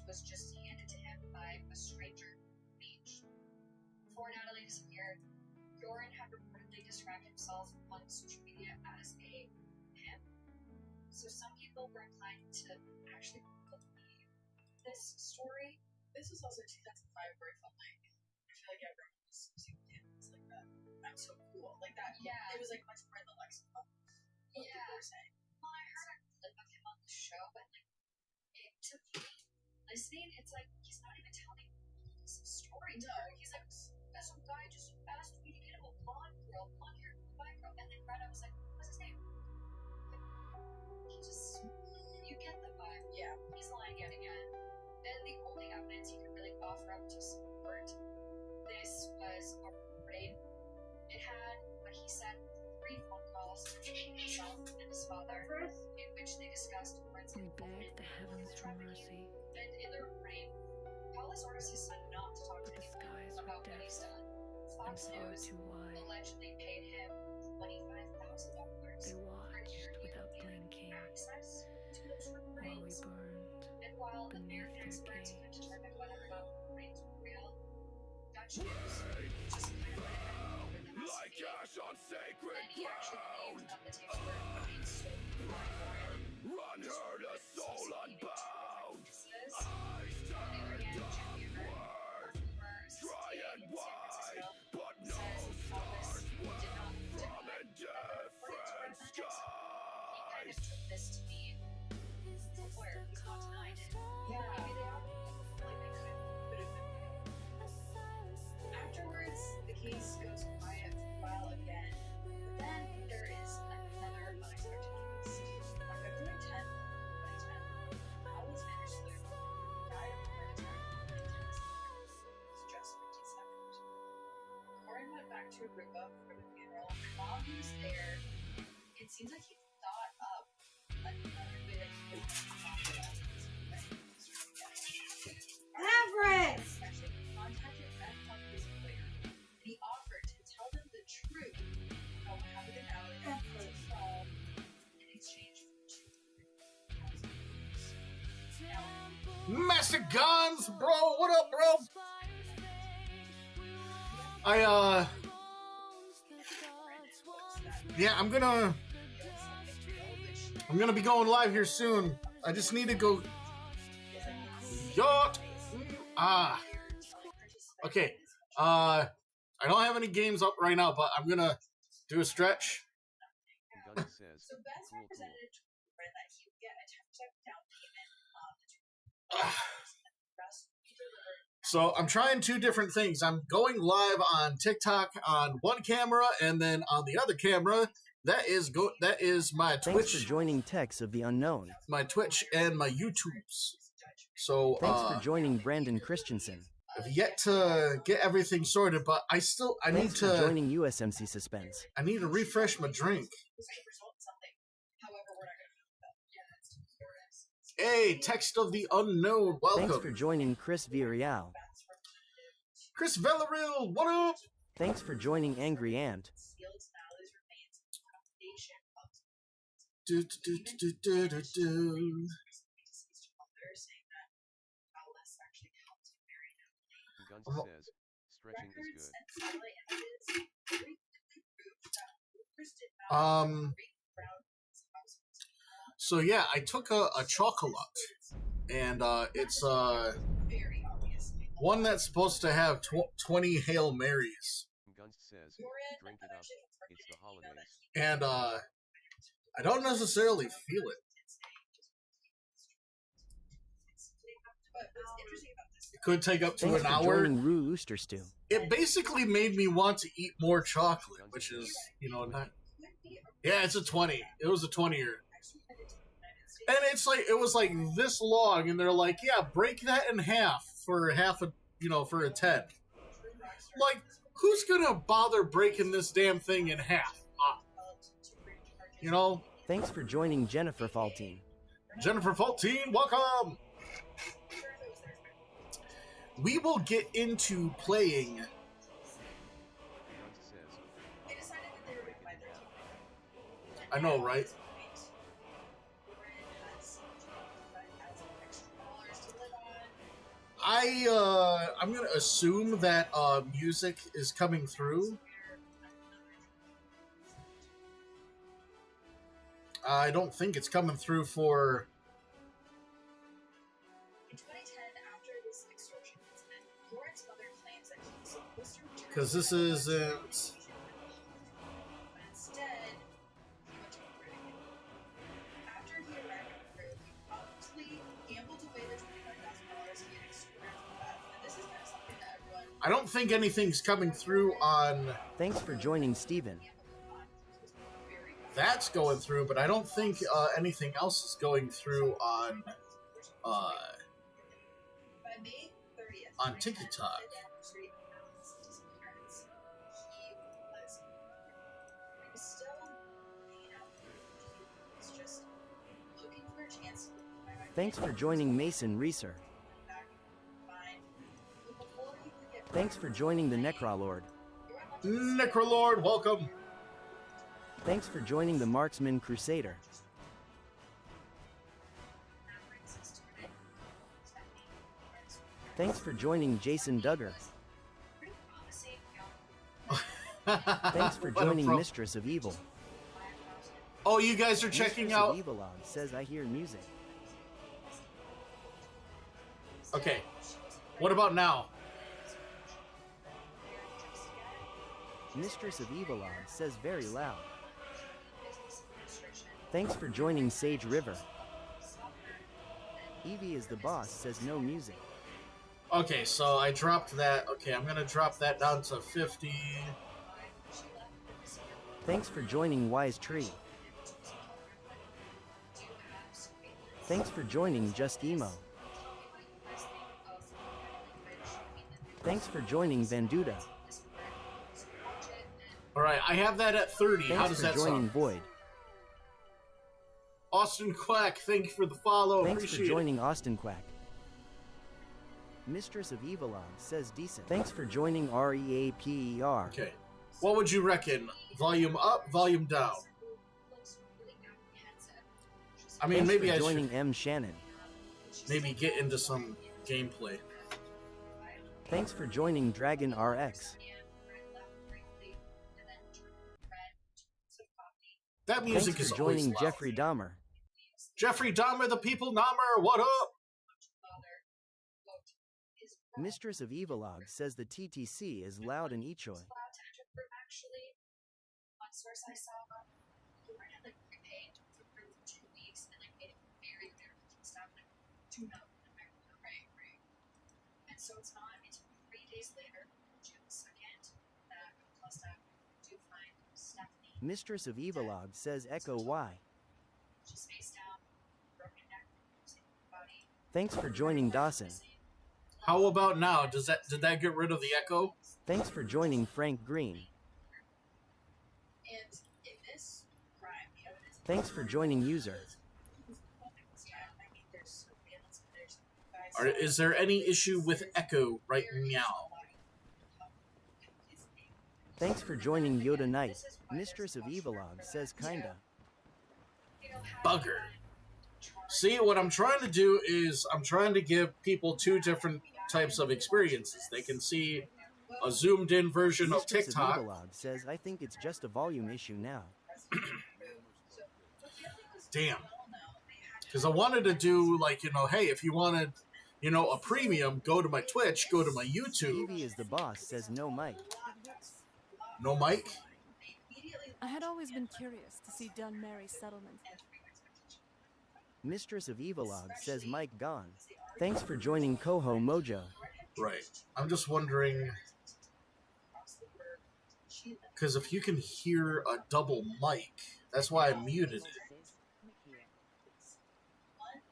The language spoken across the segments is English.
Was just handed to him by a stranger on the beach. Before Natalie disappeared, Doran had reportedly described himself on social media as a pimp. So some people were inclined to actually believe this story. This was also 2005 where I felt like, I feel like everyone was using pimps like that. I'm so cool. Like that. Yeah. It was like much more in the lexicon. What people were saying. Well, I heard a clip of him on the show, but like, to me, listening, it's like he's not even telling some story. No. He's like, some guy just asked me to get him a blonde hair, black girl, and then Greta was like, what's his name? He just, you get the vibe. Yeah. He's lying yet again. And the only evidence he could really offer up to support this was a recording. It had what he said 3 phone calls between himself and his father, in which they discussed Doran's involvement in the trafficking. And in the recording, Paulus orders his son not to talk to anyone about what he's done. Fox News allegedly paid him $25,000 for without blinking access to those recordings. And while American experts could determine whether or not the recordings were real, Dutch News just kind of went ahead and over them as fake. And he actually believed that the tapes were being stolen by Doran. Run her to soul unbound. Try and wide, but no stars from a different sky. He kind of took this to mean the lawyer. He's not denying it. Yeah. Maybe they all like they could have been. Afterwards, the case goes quiet for a while again. But then there is another unexpected twist. On February 10th, 2010, Paulus Vandersloot died of a heart attack in Tennessee. He was just 57. Doran went back to Aruba for the funeral, and while he was there, it seems like he thought up another way that he could talk about his Everett! Actually, he contacted Red Company's lawyer, and he offered to tell them the truth about what happened in Natalie was solved in exchange for $200,000. Now, Massive guns, bro. What up, bro? Yeah, I'm gonna be going live here soon. I just need to go. Yacht. Okay. I don't have any games up right now, but I'm gonna do a stretch. Gun says, so Best cool. represented that he would get a 10% down payment on the $200,000. So I'm trying 2 different things. I'm going live on TikTok on one camera, and then on the other camera, that is my Twitch. Thanks for joining Techs of the Unknown. My Twitch and my YouTubes. So thanks for joining Brandon Christensen. I've yet to get everything sorted, but I need to joining USMC Suspense. I need to refresh my drink. Hey, Text of the Unknown, welcome. Thanks for joining Chris Villarreal. Chris Villarreal, what up? Thanks for joining Angry Ant. Gun says, stretching is good. So yeah, I took a chocolate, and it's one that's supposed to have 20 Hail Marys. Gun says, drink it up, it's the holidays. And I don't necessarily feel it. It could take up to an hour. It basically made me want to eat more chocolate, which is, not. Yeah, it's a 20. It was a 20-year. And it's like, it was like this long, and they're like, yeah, break that in half for for a 10. Like, who's gonna bother breaking this damn thing in half? you know, Thanks for joining Jennifer Faltine. Jennifer Faltine, welcome! We will get into playing. Dunce says, They decided that they were going to buy their team. I know, right? I'm gonna assume that music is coming through. I don't think it's coming through for. In 2010, after this extortion incident, Lauren's mother claims that he was supposed to return. Because this isn't. Instead, he went to Peru. After he arrived in Peru, he promptly gambled away the $25,000 he had extorted from Beth. And this is kind of something that everyone. I don't think anything's coming through on. Thanks for joining Steven. That's going through, but I don't think anything else is going through on By May 30th, on TikTok. He was still hanging out. He was just looking for a chance to Thanks for joining Mason Reeser. back fine. But before he could get Thanks for joining the Necrolord. Necrolord, welcome. Thanks for joining the Marksman Crusader. Thanks for joining Jason Duggar. Thanks for joining Mistress of Evil. Oh, you guys are checking Mistress out. of Evil says I hear music. Okay, what about now? Mistress of Evil says very loud. Thanks for joining Sage River. Evie is the boss says no music. Okay, so I dropped that. Okay, I'm gonna drop that down to 50. Thanks for joining Wise Tree. Thanks for joining Just Emo. Thanks for joining Vanduda. All right, I have that at 30. How Thanks does for that joining sound? Void. Austin Quack, thank you for the follow. Thanks for Appreciate joining Austin Quack. Mistress of Evilon says decent. Thanks for joining REAPER. it. Okay, what would you reckon? Volume up, volume down? I mean, Thanks maybe for I joining should M. Shannon. maybe get into some gameplay. Thanks for joining Dragon RX. That music Thanks is for always joining loud. Jeffrey Dahmer. Jeffrey Dahmer, the people Dahmer, what up? Mistress of Evilog says the TTC is loud in Ichoi. Actually, one source I saw, Lauren had like prepaid for 2 weeks and like made it very clear to staff like, do not right. And so it's not until 3 days later, June 2nd, that plus staff do find Stephanie. Mistress of Evilog says Echo Y. She's face down, broken neck, body. Thanks for joining Dawson. How about now? Did that get rid of the echo? Thanks for joining Frank Green. And in this crime, the evidence. Thanks for joining User. There's surveillance footage. Is there any issue with echo right now? Thanks for joining Yoda Knight. Mistress of Evilog says kinda. Bugger. See, what I'm trying to do is I'm trying to give people 2 different types of experiences. They can see a zoomed in version of Mistress TikTok. of Evilog says I think it's just a volume issue now. Damn. Because I wanted to do, like, hey, if you wanted, a premium, go to my Twitch, go to my YouTube. Evie is the boss says no mic. No mic? I had always been curious to see Dun Mary's settlement. Mistress of Evilog says Mike gone. Thanks for joining Coho Mojo. Right. I'm just wondering, because if you can hear a double mic, that's why I muted it.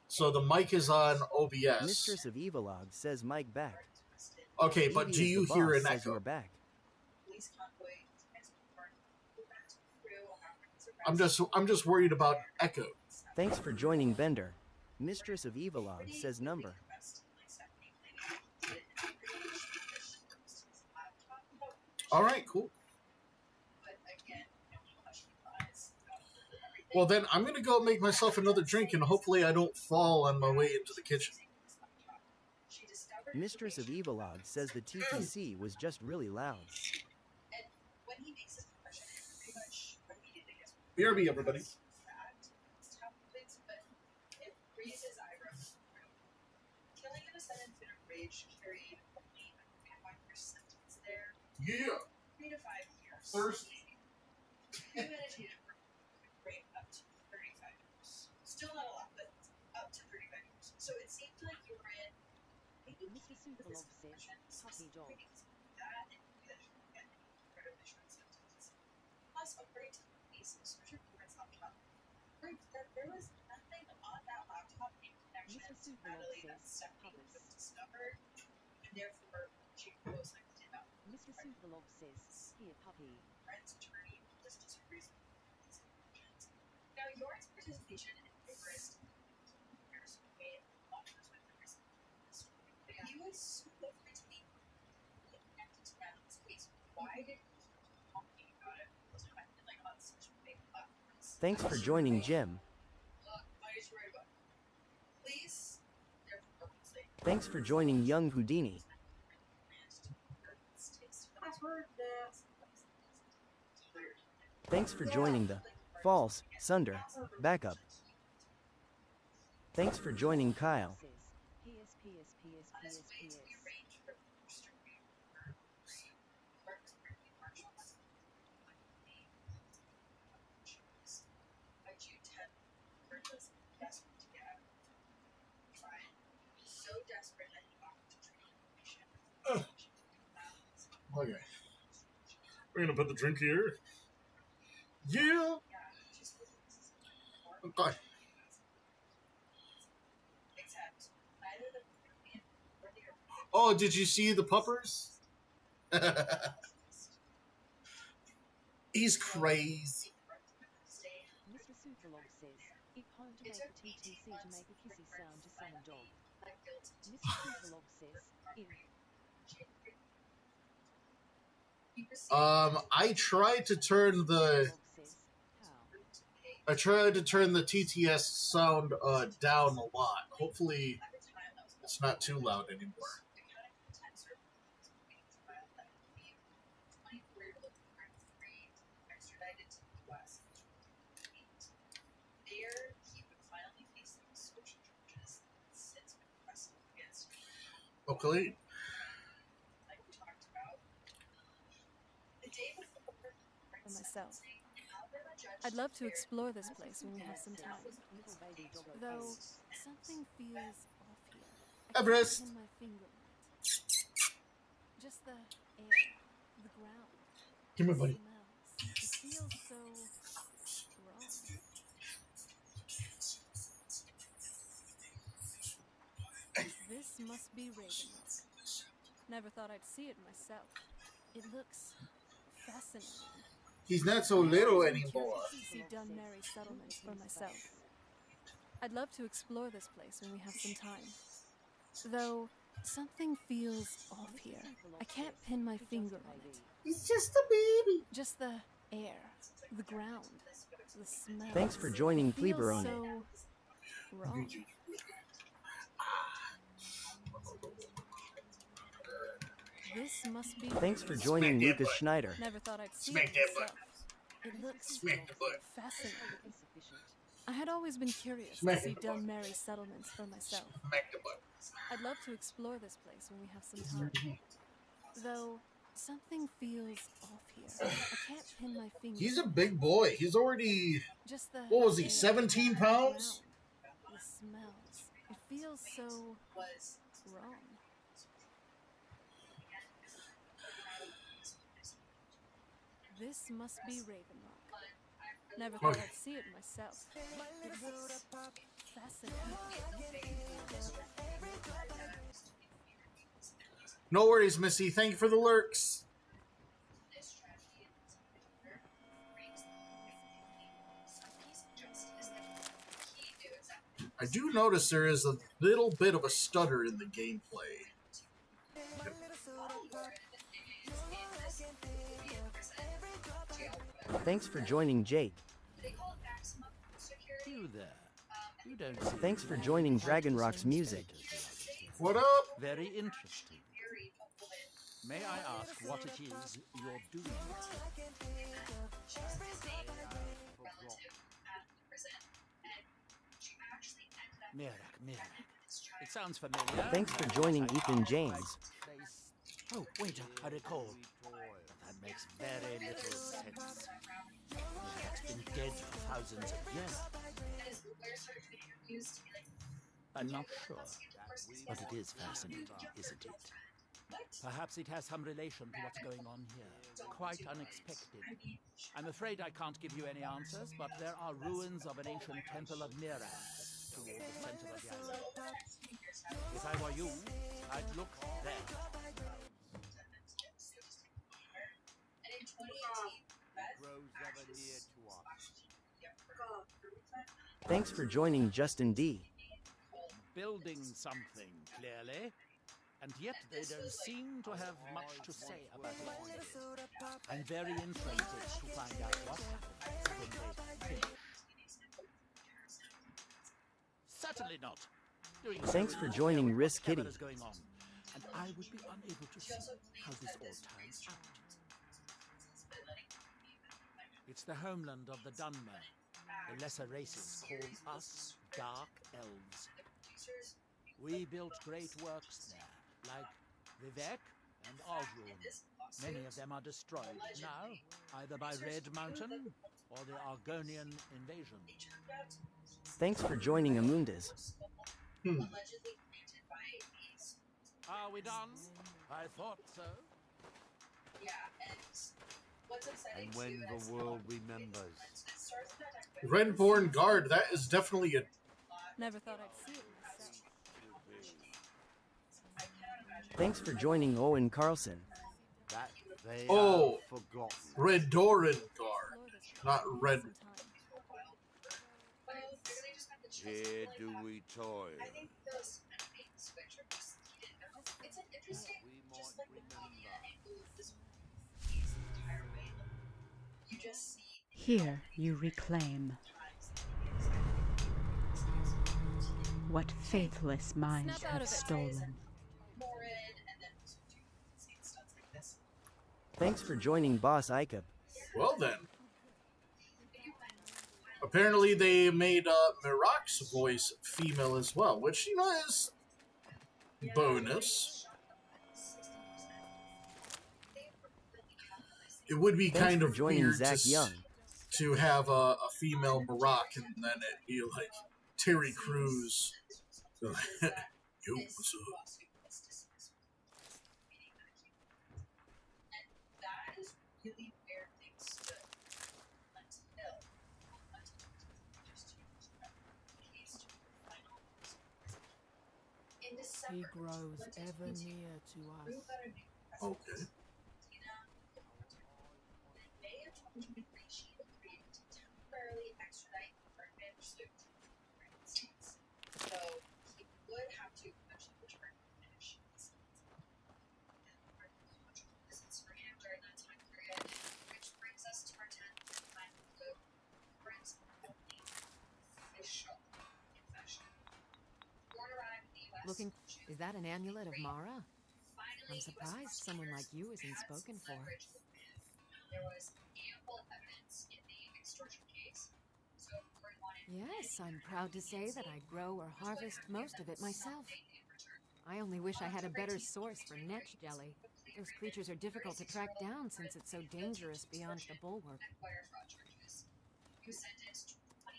So the mic is on OBS. Mistress of Evilog says Mike back. Okay, but Evie do is you the hear boss an says echo? you're back. Police convoy has confirmed back to Peru after his I'm just worried about echo. Thanks for joining Bender. Mistress of Evilog says number. All right, cool. Well, then I'm going to go make myself another drink, and hopefully I don't fall on my way into the kitchen. Mistress of Evilog says the TTC was just really loud. BRB, everybody. Yeah. 3 to 5 years. Thirsty. You meditated for up to 35 years. Still not a lot, but up to 35 years. So it seemed like you were in maybe Mr. Superlove says, puppy dog. that and that you get rid of visual symptoms. Plus, according to the police, Mr. Cooper's laptop proved that there was nothing on that laptop in connection Mr. to Superlove Natalie that says, Stephanie puppets. was discovered, and therefore she most likely did not. Mr. Superlove says, here, puppy. Friend's attorney just disagrees with these conclusions. Now, York's participation in Eucharist comparison made offers with the risk of this story. But he was so free to be connected to Natalie's case. Why did he keep talking about it all the time and like on such big platforms? Thanks for joining Jim. Why did you write about it? Please, therefore, say. Thanks for joining Young Houdini. I've heard that. Thanks for joining the False Sunder Backup. Thanks for joining Kyle. PS, PS, PS, On his PS, way to be PS. arranged for Mr. Weaver, Clark was briefly marshaled. By June 10th, Kurt was desperate to get out of the trial. So desperate that he offered to trade information. Okay. We're going to put the drink here. Yeah. Okay. Except neither the European or the European Oh, did you see the puppers? He's crazy. Mr. Superlove says, it home to make the TTC to make a kissy sound to summon dog. Mr. Superlove says, in. I tried to turn the TTS sound down a lot. Hopefully it's not too loud anymore. There, he would finally face the social charges since been pressed against him. Okay. Like we talked about. The day before For myself. I'd love to explore this place when we have some time. Little baby dog. Though something feels off here. Everest. I can't pin my finger on it. Just the air, the ground, Come here, the buddy. smells. It feels so wrong. This must be Ravenlock. Never thought I'd see it myself. It looks fascinating. He's not so little I'm anymore. curious to see Dunmary settlements for myself. I'd love to explore this place when we have some time. Though something feels off here. I can't pin my finger on it. He's just a baby. Just the air, the ground, the smell. Thanks for joining It feels Fleaberoni. so wrong. This must be. Thanks for joining Smack that Lucas butt. Schneider. Never thought I'd see Smack it that butt. myself. It looks Smack the butt. fascinating. Insufficient. I had always been curious Smack to see the butt. Dunmary settlements for myself. Smack the butt. I'd love to explore this place when we have some time. Though something feels off here. I can't pin my finger. He's a big boy. He's already... Just the What was he, air, 17 the pounds? ground, the smells. It feels so was wrong. This must be Ravenlock. Never thought Okay. I'd see it myself. It looks fascinating. No worries, Missy. Thank you for the lurks. this tragedy and this brings do notice there is a little bit of a stutter in the gameplay. Thanks for joining, Jake. You there. You don't seem Thanks to for have joining quite the Dragonrock's same music. status, What up? very interesting. May I ask what it is you're doing? Mirak. It sounds familiar. Thanks for joining, Ethan James. Oh, wait, I recall. But that makes very little sense. Mirak's been dead for thousands of years. I'm not sure, but it is fascinating, isn't it? Perhaps it has some relation to what's going on here. Quite unexpected. I'm afraid I can't give you any answers, but there are ruins of an ancient temple of Mirax toward the center of the island. If I were you, I'd look there. Thanks for joining, Justin D. Building something, clearly. And yet they don't seem to have much to say about it. I'm very interested to find out what happens when they finish. Certainly not. Thanks for joining, Riss Kitty. Going on, and I would be unable to see how this all turns out. It's the homeland of the Dunmer. The lesser races call us Dark Elves. We built great works there, like Vivek and Aldrun. Many of them are destroyed now, either by Red Mountain or the Argonian invasion. Thanks for joining, Amundis. Are we done? I thought so. And when the world remembers. Renborn Guard, that is definitely a... Never thought I'd see it myself. Thanks for joining, Owen Carlson. That they Oh, have forgotten. Redoran Guard, not Red... Here do we toil. We might remember. Here you reclaim what faithless minds Snap out have of it. stolen. Thanks for joining, Boss Icub. Well then. Apparently they made Mirak's voice female as well, which, you know, is bonus. It would be Thanks kind for of joining, weird Zach Young. to have a female Mirak and then it be like Terry Crews. Yo, what's up? He grows ever near to us. Okay. Looking, is that an amulet of Mara? I'm surprised someone like you isn't spoken for. Yes, I'm proud to say that I grow or harvest most of it myself. I only wish I had a better source for netch jelly. Those creatures are difficult to track down since it's so dangerous beyond the bulwark.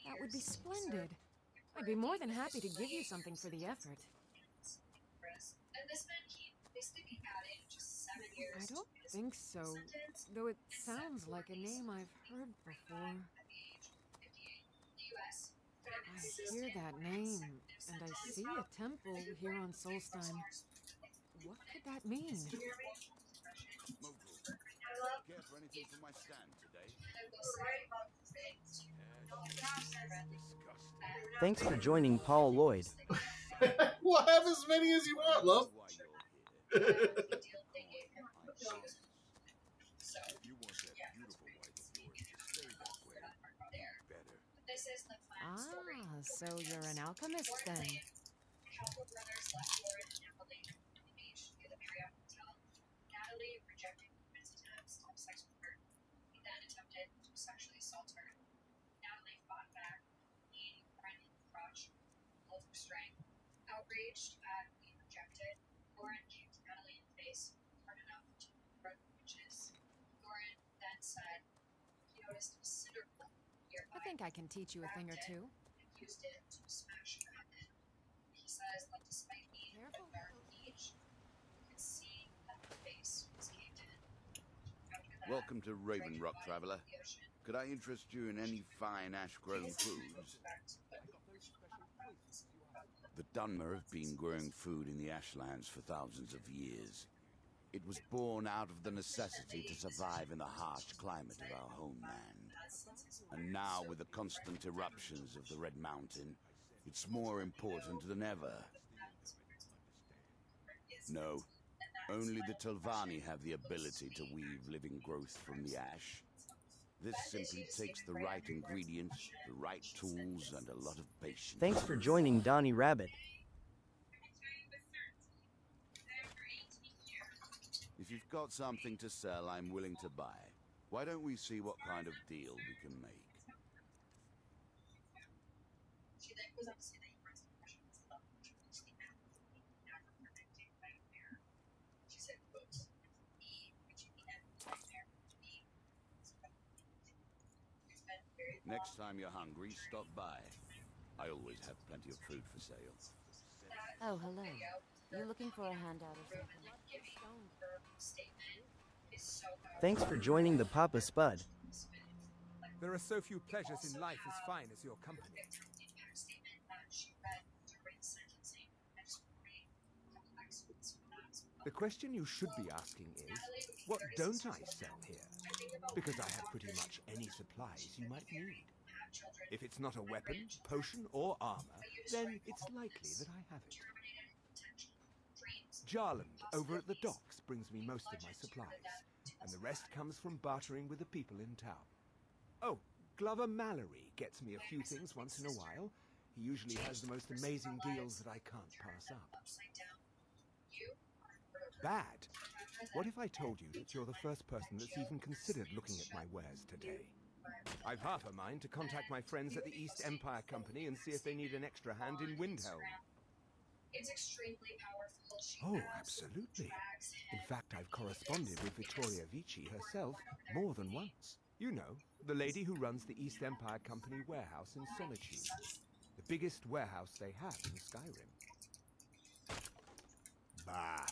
That would be splendid. I'd be more than happy to give you something for the effort. I don't think so, though it sounds like a name I've heard before. I hear that name, and I see a temple here on Solstheim. What could that mean? Care for anything from my stand today? Thanks for joining Paul Lloyd. Well, have as many as you want, love. Ah, so you're an alchemist then. The Cowper brothers left Lauren and Emily on the beach near the Marriott Hotel. Natalie rejected Norman's attempts to have sex with her. He then attempted to sexually assault her. Natalie fought back, being Lauren in the crotch, both her strength. Outraged at being rejected, Lauren kicked Natalie in the face hard enough to break the witches. Lauren then said he noticed considerable nearby. I think I can teach you a thing or two. And used it to smash her head. He says that despite being a dark beach, you could see that the face was caved in. Welcome to Raven Rock, traveler. Could I interest you in any fine ash-grown foods? The Dunmer have been growing food in the ashlands for thousands of years. It was born out of the necessity to survive in the harsh climate of our homeland. And now, with the constant eruptions of the Red Mountain, it's more important than ever. No, only the Telvanni have the ability to weave living growth from the ash. This simply takes the right ingredients, the right tools, and a lot of patience. Thanks for joining Donnie Rabbit. If you've got something to sell, I'm willing to buy. Why don't we see what kind of deal we can make? She then goes on to say that he writes impressions of mostly never predicting nightmare. She said, quote, "Me reaching the end of the nightmare, me." Next time you're hungry, stop by. I always have plenty of food for sale. Oh, hello. You looking for a handout or something? Thanks for joining the Papa Spud. There are so few pleasures in life as fine as your company. The question you should be asking is, what don't I sell here? Because I have pretty much any supplies you might need. If it's not a weapon, potion, or armor, then it's likely that I have it. Jarland, over at the docks, brings me most of my supplies, and the rest comes from bartering with the people in town. Oh, Glover Mallory gets me a few things once in a while. He usually has the most amazing deals that I can't pass up. Bad? What if I told you that you're the first person that's even considered looking at my wares today? I've half a mind to contact my friends at the East Empire Company and see if they need an extra hand in Windhelm. It's extremely powerful. Oh, absolutely. In fact, I've corresponded with Vittoria Vici herself more than once. You know, the lady who runs the East Empire Company warehouse in Solitude. The biggest warehouse they have in Skyrim. Bah,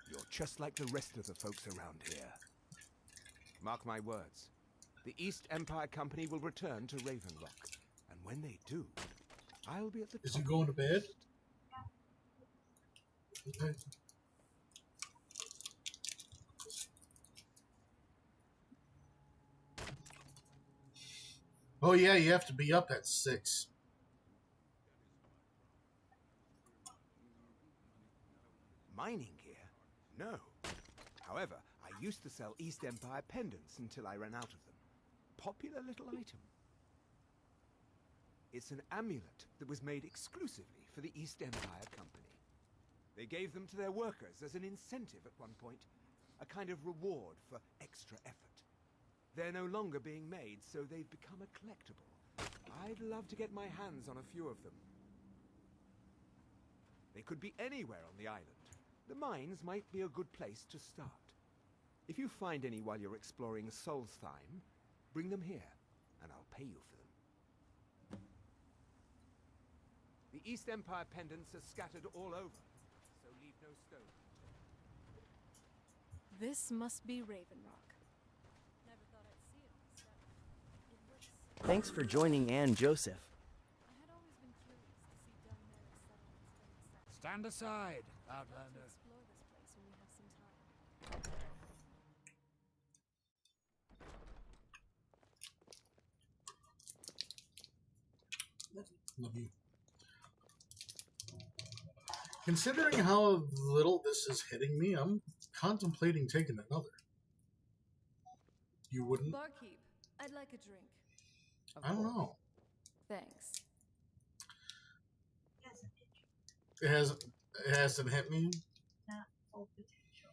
you're just like the rest of the folks around here. Mark my words. The East Empire Company will return to Raven Rock. And when they do, I'll be at the top. Is he going to bed? Okay. Oh yeah, you have to be up at 6. Mining gear? No. However, I used to sell East Empire pendants until I ran out of them. Popular little item. It's an amulet that was made exclusively for the East Empire Company. They gave them to their workers as an incentive at one point, a kind of reward for extra effort. They're no longer being made, so they've become a collectible. I'd love to get my hands on a few of them. They could be anywhere on the island. The mines might be a good place to start. If you find any while you're exploring Solstheim, bring them here, and I'll pay you for them. The East Empire pendants are scattered all over, so leave no stone unturned. This must be Raven Rock. Never thought I'd see it myself. It looks... Thanks for joining Anne Joseph. I had always been curious to see Dunmer's settlements from the south. Stand aside, Outlander. Explore this place when we have some time. Love you. Considering how little this is hitting me, I'm contemplating taking another. You wouldn't? Barkeep, I'd like a drink. I don't know. Thanks. It hasn't hit me. Not full potential.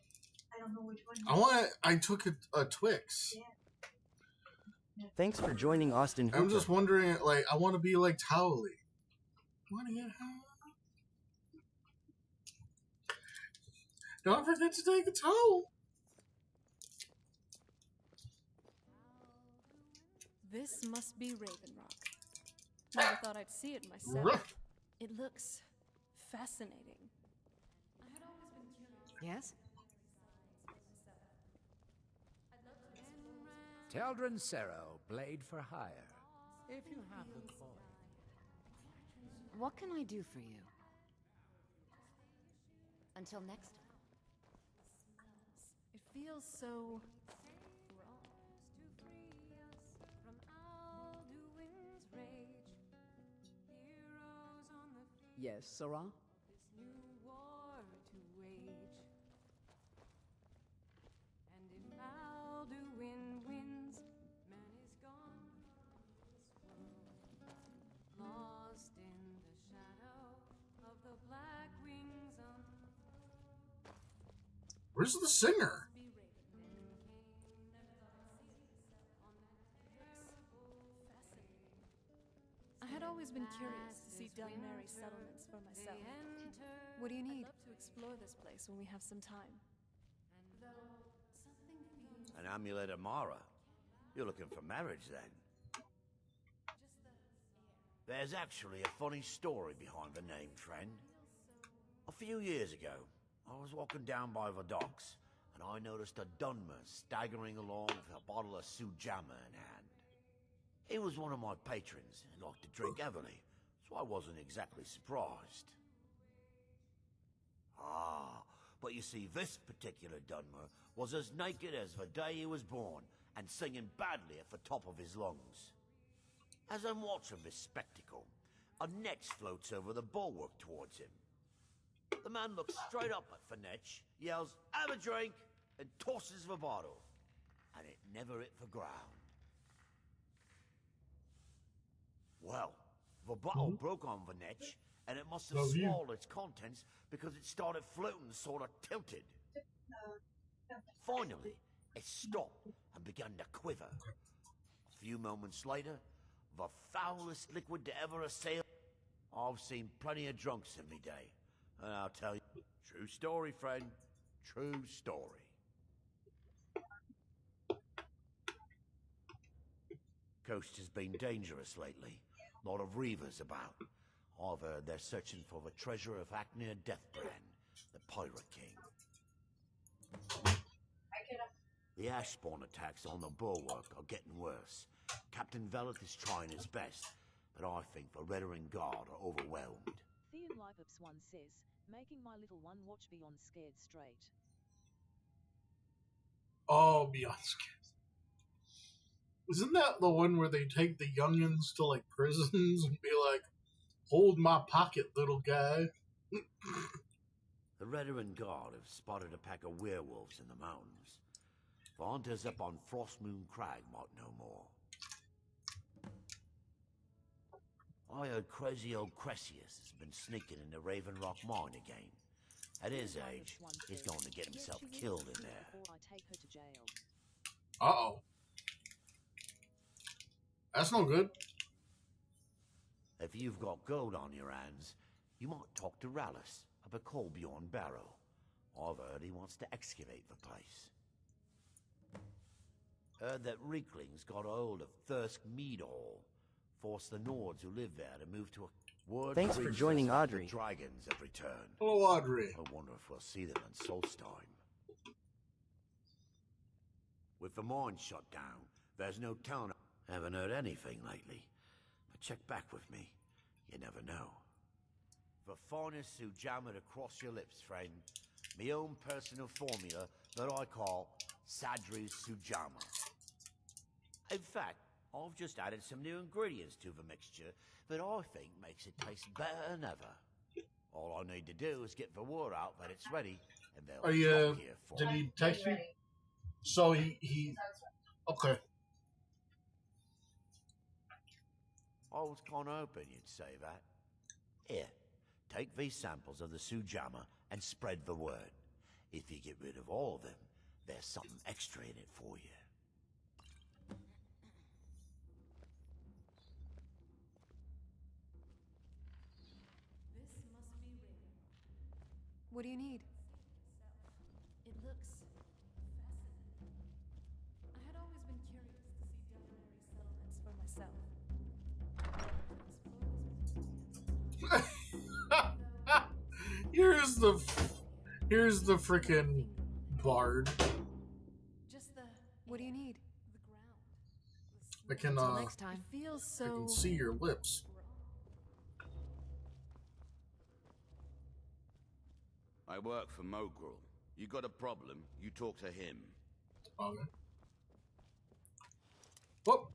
I don't know which one. I took a Twix. Thanks for joining Austin Hooper. I'm just wondering, like, I want to be like Towley. Want to get high? Don't forget to take a towel. This must be Raven Rock. Never thought I'd see it myself. It looks fascinating. I had always been curious. Yes? Teldrin Cerro, blade for hire. If you have the coin. What can I do for you? Until next time. It feels so wrong. Yes, Sarah? Where's the singer? I had always been curious to see Dunmary settlements for myself. What do you need? I'd love to explore this place when we have some time. Though something feels An amulet of Mara. You're looking for marriage, then? There's actually a funny story behind the name, friend. A few years ago, I was walking down by the docks, and I noticed a Dunmer staggering along with a bottle of Sujamma in hand. He was one of my patrons and liked to drink heavily, so I wasn't exactly surprised. Ah, but you see, this particular Dunmer was as naked as the day he was born, and singing badly at the top of his lungs. As I'm watching this spectacle, a netch floats over the bulwark towards him. The man looks straight up at Finetch, yells, "Have a drink," and tosses the bottle. And it never hit the ground. Well, the bottle broke on Finetch, and it must have swallowed its contents because it started floating sort of tilted. Finally, it stopped and began to quiver. A few moments later, the foulest liquid to ever assail. I've seen plenty of drunks in me day. And I'll tell you, true story, friend. True story. Coast has been dangerous lately. A lot of reavers about. I've heard they're searching for the treasure of Acnir Deathbrand, the Pirate King. The Ashspawn attacks on the bulwark are getting worse. Captain Veleth is trying his best, but I think the Reddering Guard are overwhelmed. Theon Lipops one says, making my little one watch Beyond Scared straight. Oh, Beyond Scared. Isn't that the one where they take the youngins to, like, prisons and be like, "Hold my pocket, little guy"? The Reddering Guard have spotted a pack of werewolves in the mountains. The hunters up on Frostmoon Crag might know more. I heard crazy old Cressius has been sneaking in the Raven Rock mine again. At his age, he's going to get himself killed in there. Uh-oh. That's no good. If you've got gold on your hands, you might talk to Rallus up at Colbjorn Barrow. I've heard he wants to excavate the place. Heard that Reekling's got a hold of Thirsk Mead Hall. Forced the Nords who live there to move to a... Word Thanks for joining Audrey. The dragons have returned. Hello, Audrey. I wonder if we'll see them in Solstheim. With the mine shut down, there's no telling. Haven't heard anything lately. But check back with me. You never know. The finest Sujamma to cross your lips, friend. My own personal formula that I call Sadri's Sujamma. In fact, I've just added some new ingredients to the mixture that I think makes it taste better than ever. All I need to do is get the word out that it's ready, and they'll Are you? here for Did me. he text you? So he. Okay. I was kind of hoping you'd say that. Here, take these samples of the sujama and spread the word. If you get rid of all of them, there's something extra in it for you. What do you need? It looks fascinating. I had always been curious to see Delaware settlements for myself. Here's the freaking bard. Just the. What do you need? I can Until next time. It feels I so. can see your lips. I work for Mogrel. You got a problem, you talk to him. Okay. Whoop.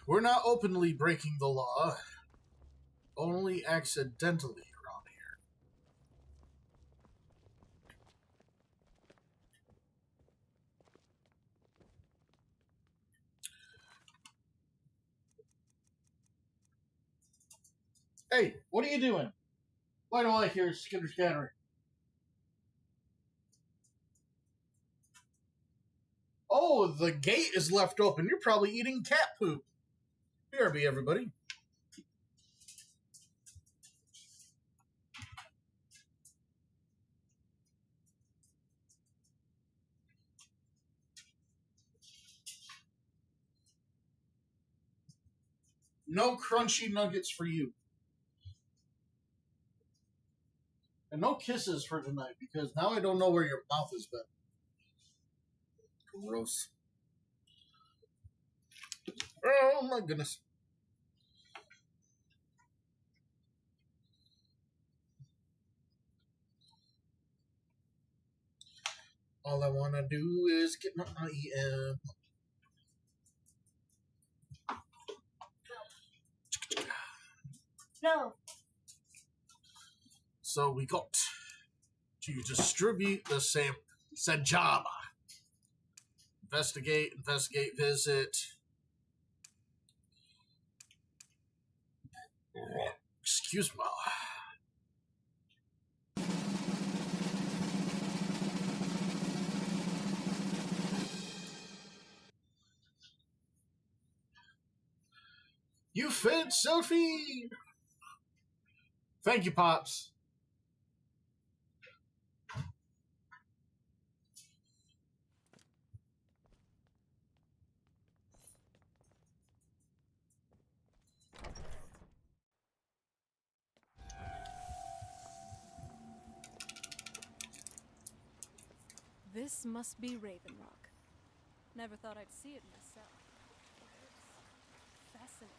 We're not openly breaking the law, only accidentally around here. Hey, what are you doing? Why do I hear skitter scattering? Oh, the gate is left open. You're probably eating cat poop. BRB, everybody. No crunchy nuggets for you. And no kisses for tonight, because now I don't know where your mouth has been. Gross. Oh my goodness. All I want to do is get my IEM. No. So we got to distribute the same Sajama. Investigate, visit. Excuse me. You fed selfie. Thank you, Pops. This must be Raven Rock. Never thought I'd see it myself. It's fascinating.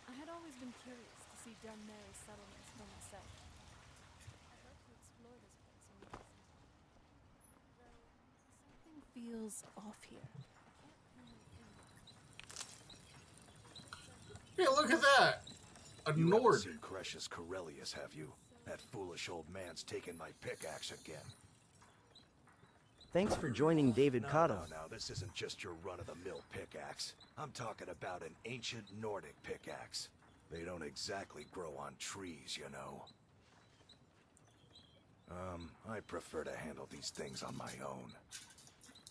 I had always been curious to see Dunmary settlements for myself. I'd love to explore this place when we have some time. Though something feels off here. Hey, look at that! A You Nord. haven't seen Crucius Corellius, have you? That foolish old man's taken my pickaxe again. Thanks for joining David Cotto. No, this isn't just your run-of-the-mill pickaxe. I'm talking about an ancient Nordic pickaxe. They don't exactly grow on trees, you know. I prefer to handle these things on my own.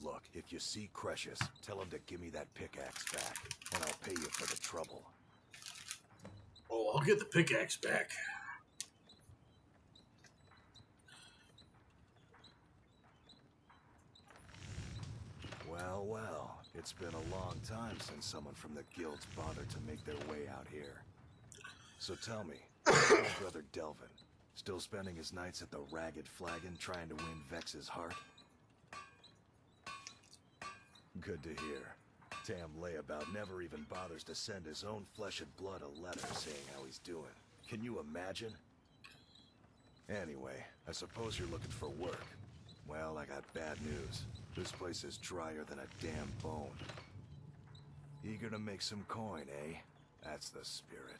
Look, if you see Crucius, tell him to give me that pickaxe back, and I'll pay you for the trouble. Oh, I'll get the pickaxe back. Well, it's been a long time since someone from the guilds bothered to make their way out here. So tell me, how's Brother Delvin? Still spending his nights at the Ragged Flagon trying to win Vex's heart? Good to hear. Tam Layabout never even bothers to send his own flesh and blood a letter saying how he's doing. Can you imagine? Anyway, I suppose you're looking for work. Well, I got bad news. This place is drier than a damn bone. Eager to make some coin, eh? That's the spirit.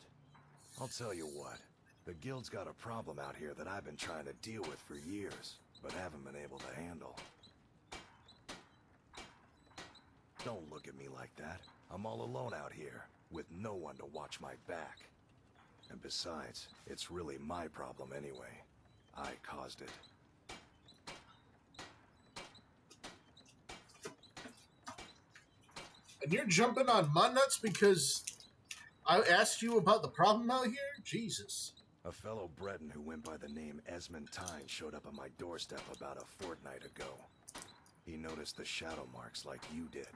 I'll tell you what. The guild's got a problem out here that I've been trying to deal with for years, but haven't been able to handle. Don't look at me like that. I'm all alone out here, with no one to watch my back. And besides, it's really my problem anyway. I caused it. And you're jumping on my nuts because I asked you about the problem out here? Jesus. A fellow Breton who went by the name Esmond Tyne showed up on my doorstep about a fortnight ago. He noticed the shadow marks like you did,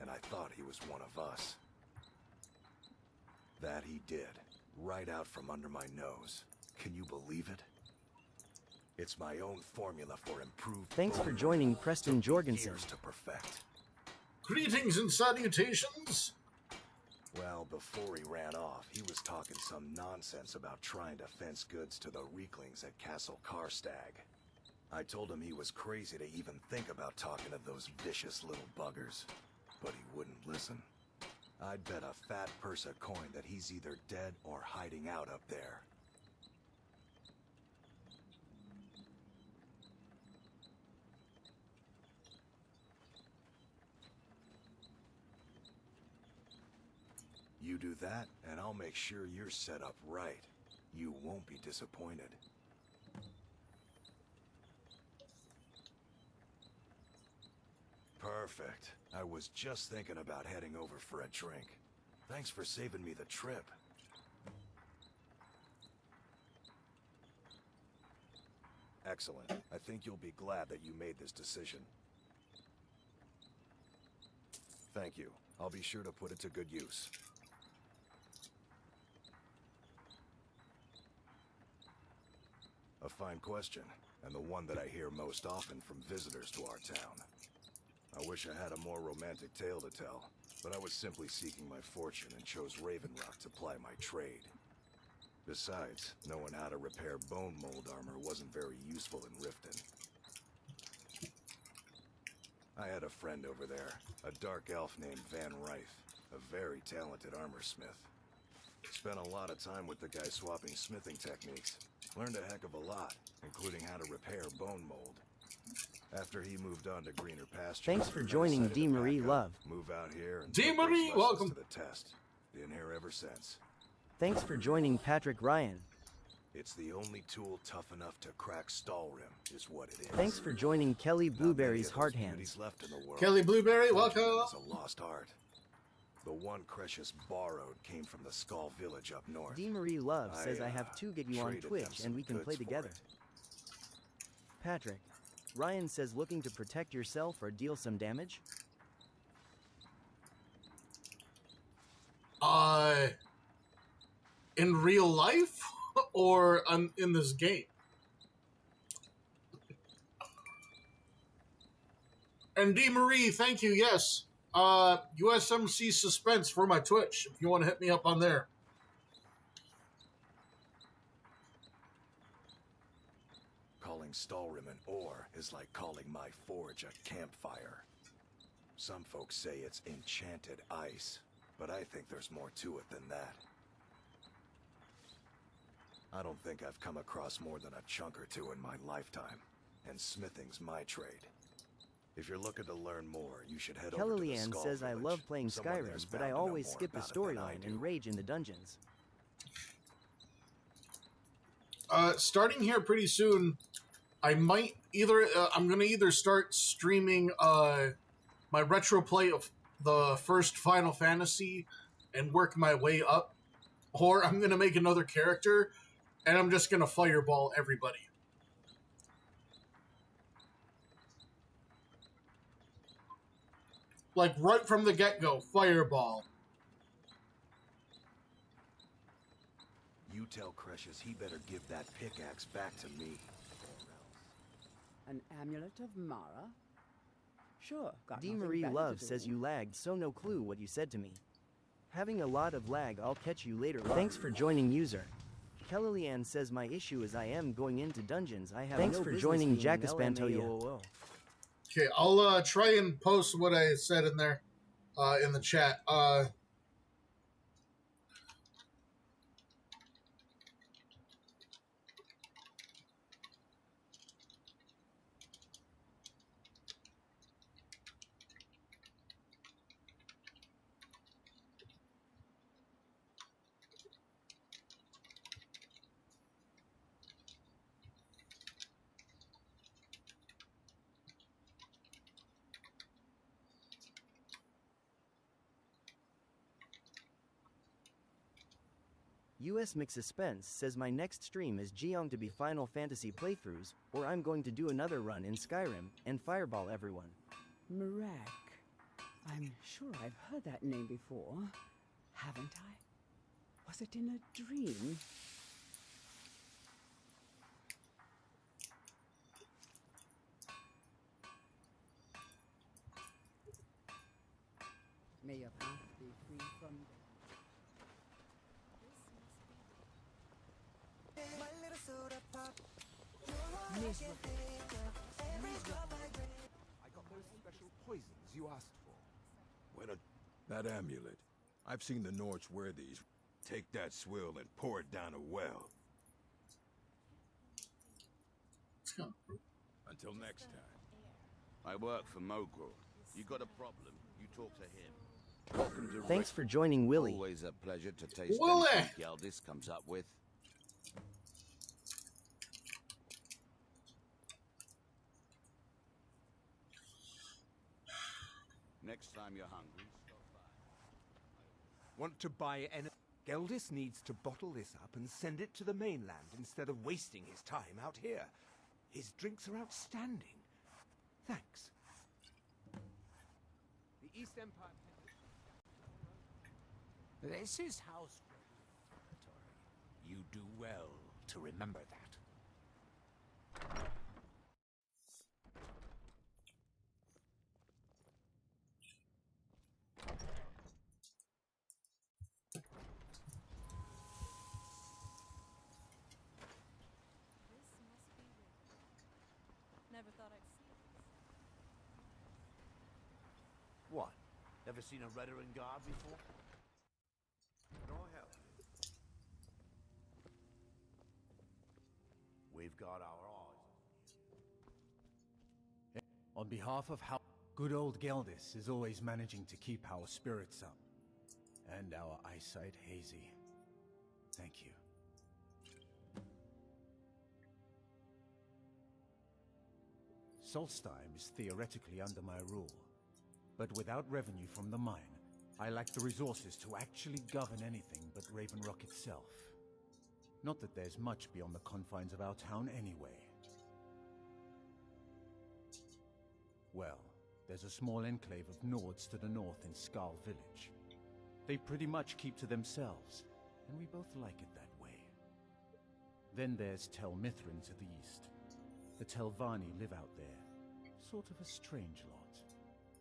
and I thought he was one of us. That he did, right out from under my nose. Can you believe it? It's my own formula for improved... Thanks for joining Preston Jorgensen. Years to perfect. Greetings and salutations. Well, before he ran off, he was talking some nonsense about trying to fence goods to the Reeklings at Castle Karstag. I told him he was crazy to even think about talking to those vicious little buggers, but he wouldn't listen. I'd bet a fat purse of coin that he's either dead or hiding out up there. You do that, and I'll make sure you're set up right. You won't be disappointed. Perfect. I was just thinking about heading over for a drink. Thanks for saving me the trip. Excellent. I think you'll be glad that you made this decision. Thank you. I'll be sure to put it to good use. A fine question, and the one that I hear most often from visitors to our town. I wish I had a more romantic tale to tell, but I was simply seeking my fortune and chose Raven Rock to ply my trade. Besides, knowing how to repair bone mold armor wasn't very useful in Riften. I had a friend over there, a dark elf named Van Rife, a very talented armorsmith. Spent a lot of time with the guy swapping smithing techniques. Learned a heck of a lot, including how to repair bone mold. After he moved on to greener pastures... Thanks for joining D. Marie Love. Move out here and D. Marie, welcome to the test. Been here ever since. Thanks for joining Patrick Ryan. It's the only tool tough enough to crack Stalrim, is what it is. Thanks for joining Kelly Blueberry's Heart Hands. Kelly Blueberry, welcome. It's a lost art. The one Cretius borrowed came from the Skull village up north. D. Marie Love says I have to get you on Twitch and we can play together. Patrick, Ryan says looking to protect yourself or deal some damage? In real life or in this game? And D. Marie, thank you, yes. UsmcSuspense for my Twitch, if you want to hit me up on there. Calling Stalrim an ore is like calling my forge a campfire. Some folks say it's enchanted ice, but I think there's more to it than that. I don't think I've come across more than a chunk or two in my lifetime, and smithing's my trade. If you're looking to learn more, you should head over to the Kellyanne Skull says Village. I love playing Someone Skyrim, there's but bound I to know always more skip the about it than I storyline and do. rage in the dungeons. Starting here pretty soon, I might either I'm gonna either start streaming my retro play of the first Final Fantasy and work my way up, or I'm gonna make another character and I'm just gonna fireball everybody. Like right from the get-go, fireball. You tell Cretius he better give that pickaxe back to me. An amulet of Mara? Sure, got D. nothing Marie better Love to says do. you lagged, so no clue what you said to me. Having a lot of lag, I'll catch you later. Thanks for joining, user. Kellyanne says my issue is I am going into dungeons. I have Thanks no for business joining being Jackaspantoya. Okay, I'll try and post what I said in there, in the chat. UsmcSuspense says my next stream is going to be Final Fantasy playthroughs, or I'm going to do another run in Skyrim and fireball everyone. Marak. I'm sure I've heard that name before, haven't I? Was it in a dream? May your path be free from... I got those special poisons you asked for. That amulet. I've seen the Nords wear these. Take that swill and pour it down a well. Until next time. I work for Mogul. You got a problem, you talk to him. Welcome to Thanks for joining, Willie. Always a pleasure to taste Willie! anything Geldis comes up with. Next time you're hungry, stop by. Want to buy any... Geldis needs to bottle this up and send it to the mainland instead of wasting his time out here. His drinks are outstanding. Thanks. The East Empire... This is House territory. You do well to remember that. Never thought I'd see it. What? Never seen a Redoran guard before? No help. We've got our eyes. On behalf of how good old Geldis is always managing to keep our spirits up and our eyesight hazy. Thank you. Solstheim is theoretically under my rule, but without revenue from the mine, I lack the resources to actually govern anything but Raven Rock itself. Not that there's much beyond the confines of our town anyway. Well, there's a small enclave of Nords to the north in Skal Village. They pretty much keep to themselves, and we both like it that way. Then there's Tel Mithrin to the east. The Telvanni live out there. Sort of a strange lot.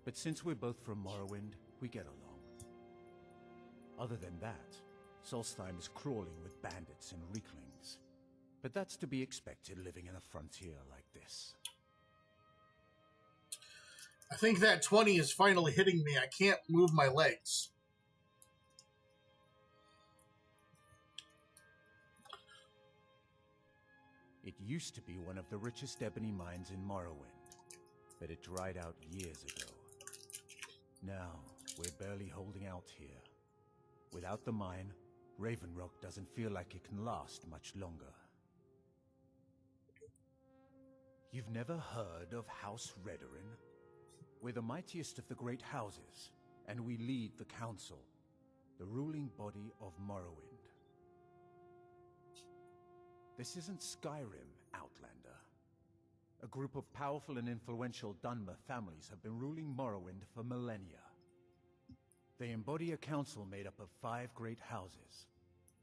But since we're both from Morrowind, we get along. Other than that, Solstheim is crawling with bandits and Reeklings. But that's to be expected living in a frontier like this. I think that 20 is finally hitting me. I can't move my legs. It used to be one of the richest ebony mines in Morrowind, but it dried out years ago. Now, we're barely holding out here. Without the mine, Raven Rock doesn't feel like it can last much longer. You've never heard of House Redoran? We're the mightiest of the great houses, and we lead the Council, the ruling body of Morrowind. This isn't Skyrim, Outlander. A group of powerful and influential Dunmer families have been ruling Morrowind for millennia. They embody a council made up of 5 great houses: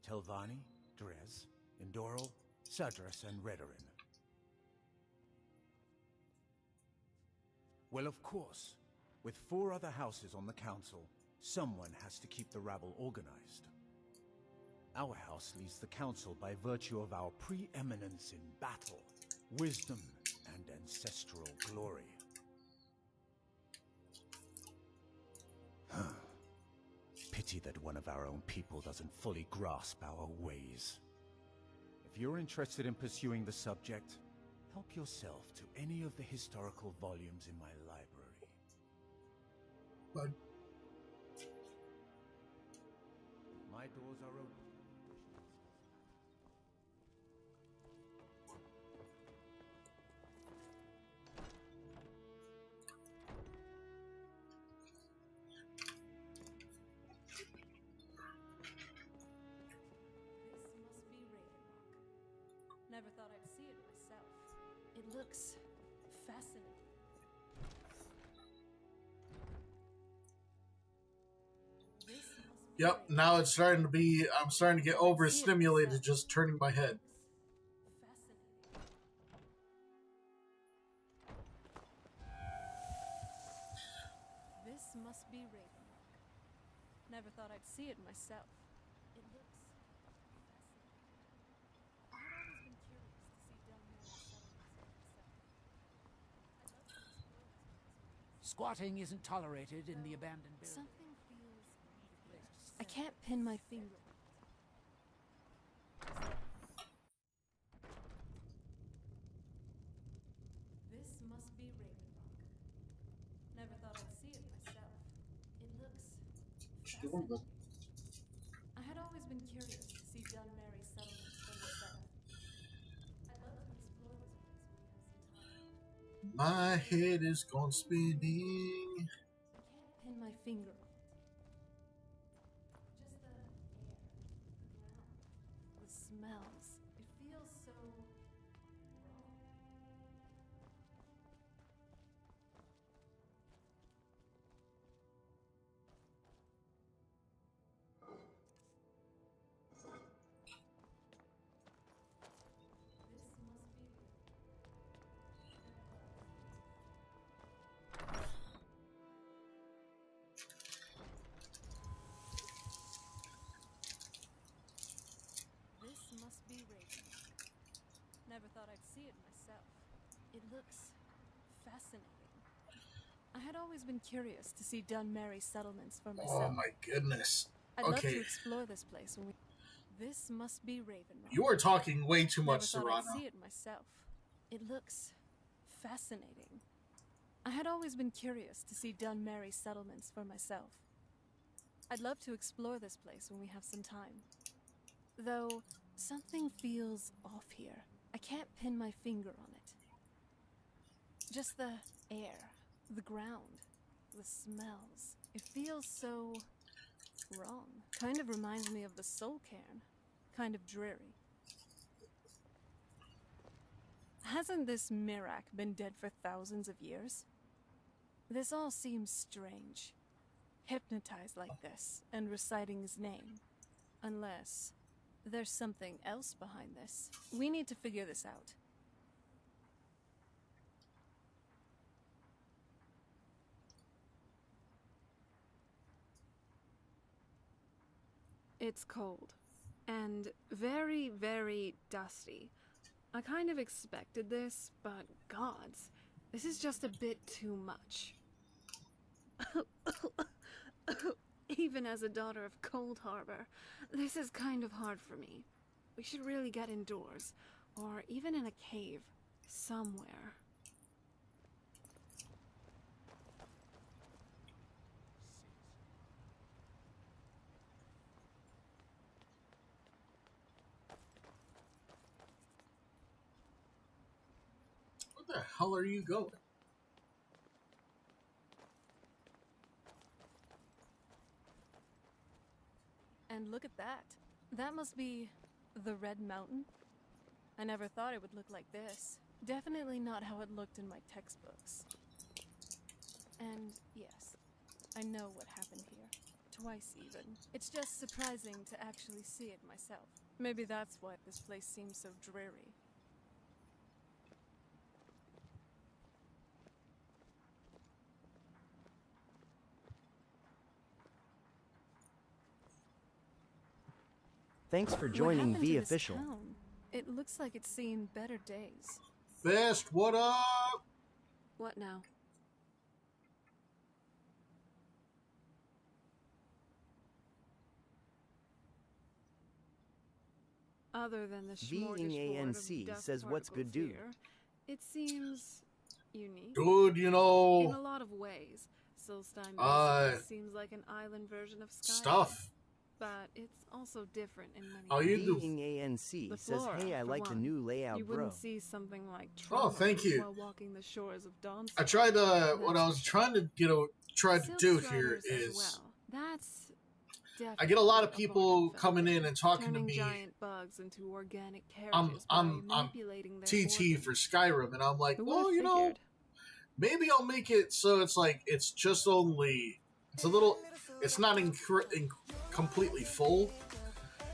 Telvanni, Drez, Indoril, Sadras, and Redoran. Well, of course, with 4 other houses on the council, someone has to keep the rabble organized. Our house leads the council by virtue of our preeminence in battle, wisdom, and ancestral glory. Pity that one of our own people doesn't fully grasp our ways. If you're interested in pursuing the subject, help yourself to any of the historical volumes in my library. But my doors are open. Never thought I'd see it myself. It looks fascinating. yep, now it's starting to be, I'm starting to get overstimulated just turning my head. This must be Ravenlock. Never thought I'd see it myself. It looks Squatting isn't tolerated in the abandoned building. something feels I can't pin my finger. This must be Ravenlock. Never thought I'd see it myself. It looks fascinating. I had always been curious to see Dunmary settlements for myself. I'd love to explore this place when we have some time. My head is gone spinning. I can't pin my finger on it. Just the air, the ground, the smells. It feels so wrong. This must be Ravenlock. Never thought I'd see it myself. It looks fascinating. I had always been curious to see Dunmary settlements for myself. Oh my goodness. I'd love Okay. to explore this place when we... This must be Ravenlock. You are talking way too much, Never thought I'd Serrano. see it myself. It looks fascinating. I had always been curious to see Dunmary settlements for myself. I'd love to explore this place when we have some time. Though, something feels off here. I can't pin my finger on it. Just the air, the ground, the smells. It feels so wrong. Kind of reminds me of the Soul Cairn. Kind of dreary. Hasn't this Mirak been dead for thousands of years? This all seems strange. Hypnotized like this, and reciting his name. Unless there's something else behind this. We need to figure this out. It's cold. And very, very dusty. I kind of expected this, but gods, this is just a bit too much. Even as a daughter of Cold Harbor, this is kind of hard for me. We should really get indoors, or even in a cave, somewhere. Where the hell are you going? And look at that. That must be the Red Mountain. I never thought it would look like this. Definitely not how it looked in my textbooks. And yes, I know what happened here. Twice even. It's just surprising to actually see it myself. Maybe that's why this place seems so dreary. Thanks for What joining happened V to this Official. town? It looks like it's seen better days. Fast, what up? What now? Other than the smorgasbord VANC of dust says what's good particles dude. here, it seems unique. Dude, you know... In a lot of ways, Solstein basically seems like an island version of Skyrim. Stuff. But it's also different in many How you do? ANC says, hey, I like the new layout, you bro. wouldn't see something like Oh, thank you. while walking the shores of Dawn. I tried to... What I was trying to do here is... Well. That's I get a lot of people coming in and talking to me. Giant bugs into organic I'm TT for Skyrim, and I'm like, well, you know, maybe I'll make it so it's like it's just only it's not completely full.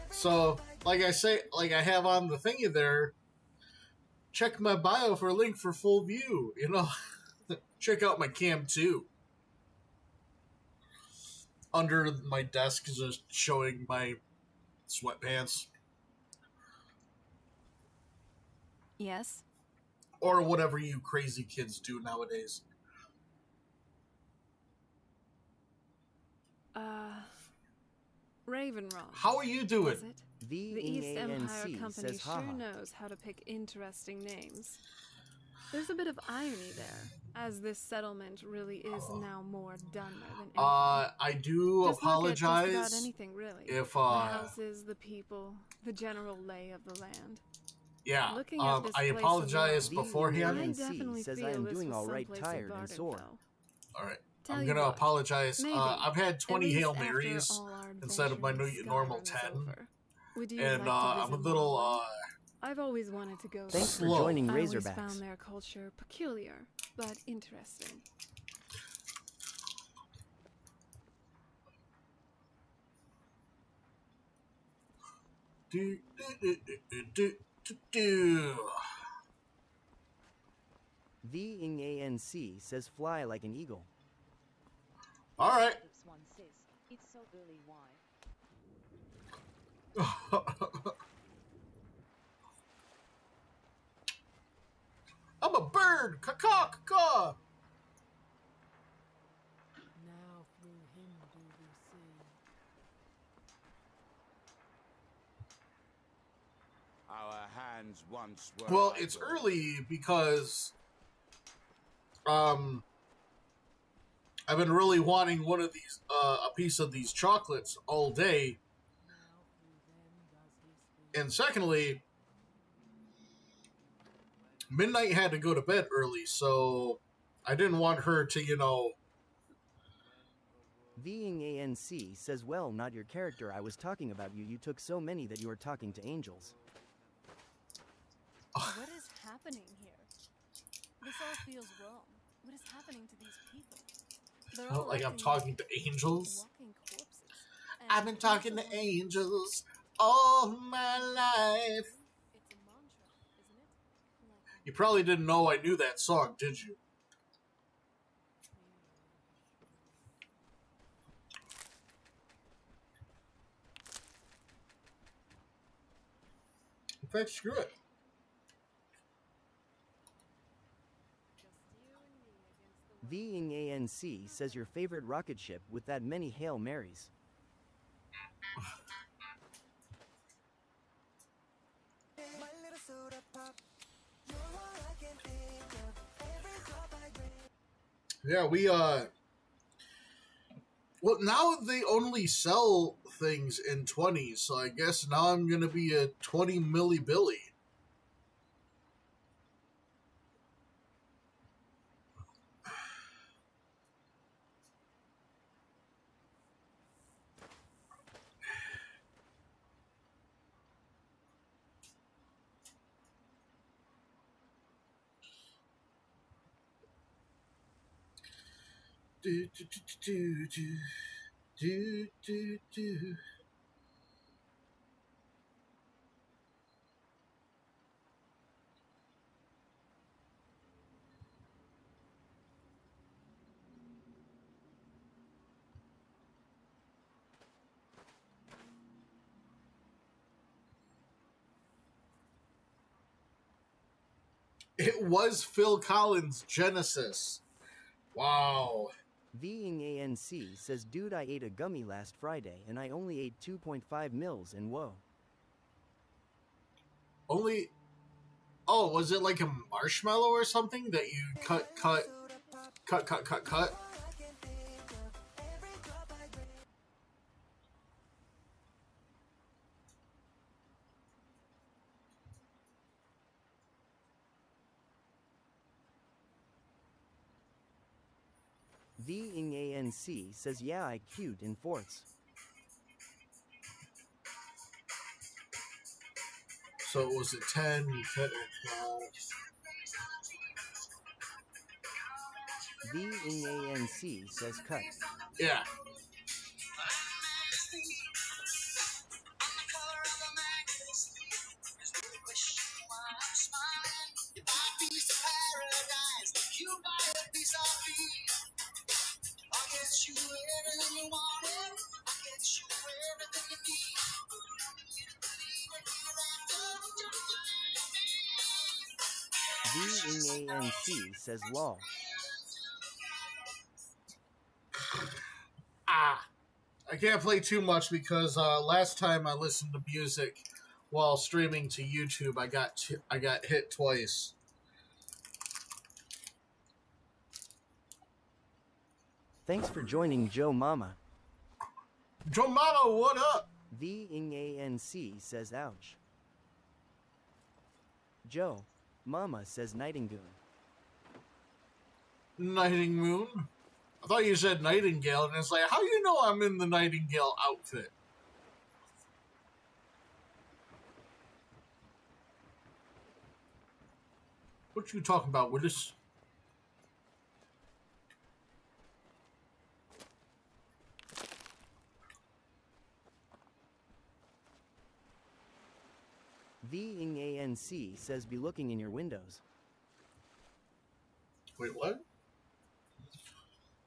So, like I say, like I have on the thingy there, check my bio for a link for full view. You know, check out my cam too. Under my desk is just showing my sweatpants. Yes? Or whatever you crazy kids do nowadays. Ravenrock. How are you doing? The East Empire Company says, sure knows how to pick interesting names. There's a bit of irony there, as this settlement really is now more Dunmer than anything. I do just apologize look at just about anything, really. if the houses, the people, the general lay of the land. Yeah, Looking at this I place apologize alone, beforehand. I definitely says feel I am this doing was all right, someplace tired in and sore. Vardenfell. All right, Tell I'm you gonna what, apologize. maybe, I've had 20 at least Hail after Marys all our instead of my adventuring in normal Skyrim is 10, over, would you and like to I'm a visit little Morrowind? I've always wanted to go Thanks there. for joining I always Razorbacks. found their culture peculiar, but interesting. VANC says fly like an eagle. All right. Swan says, it's so early, why? I'm a bird. Caw caw. Now through him do we see. Our hands once were. Well, it's early because I've been really wanting one of these a piece of these chocolates all day. And secondly, Midnight had to go to bed early, so I didn't want her to, you know... VANC says, well, not your character. I was talking about you. You took so many that you were talking to angels. What is happening here? This all feels wrong. What is happening to these people? They're all like I'm acting talking to angels? walking corpses. I've been talking to angels all my life. It's a mantra, isn't it? You probably didn't know I knew that song, did you? In fact, screw it. VANC says your favorite rocket ship with that many Hail Marys. Yeah, well, now they only sell things in 20s, so I guess now I'm gonna be a 20 milli Billy. Do, do, do, do, do, do, do. It was Phil Collins' Genesis. Wow. VingANC says, dude, I ate a gummy last Friday and I only ate 2.5 mils and whoa. Only... Oh, was it like a marshmallow or something that you cut? VingANC says, yeah, I cute in forts. So it was a 10, 10 or 12. VingANC says cut. Yeah. VingANC says lol. I can't play too much because last time I listened to music while streaming to YouTube, I got hit twice. Thanks for joining Joe Mama. Joe Mama, what up? VingANC says ouch. Joe Mama says Nightingale. Nightingale? I thought you said Nightingale, and it's like, how do you know I'm in the Nightingale outfit? What you talking about, Willis? VingANC says be looking in your windows. Wait, what?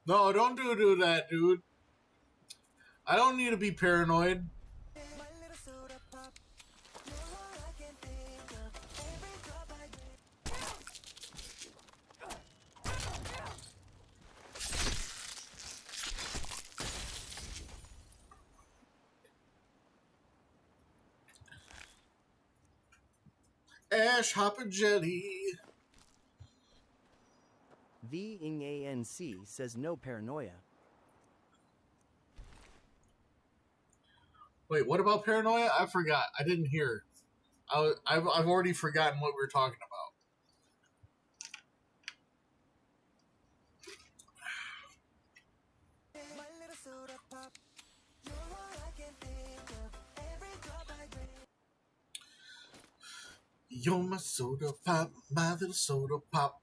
No, don't do that, dude. I don't need to be paranoid. Ash Hopper Jelly. VingANC says no paranoia. Wait, what about paranoia? I forgot. I didn't hear. I've already forgotten what we were talking about. You're my soda pop, my little soda pop.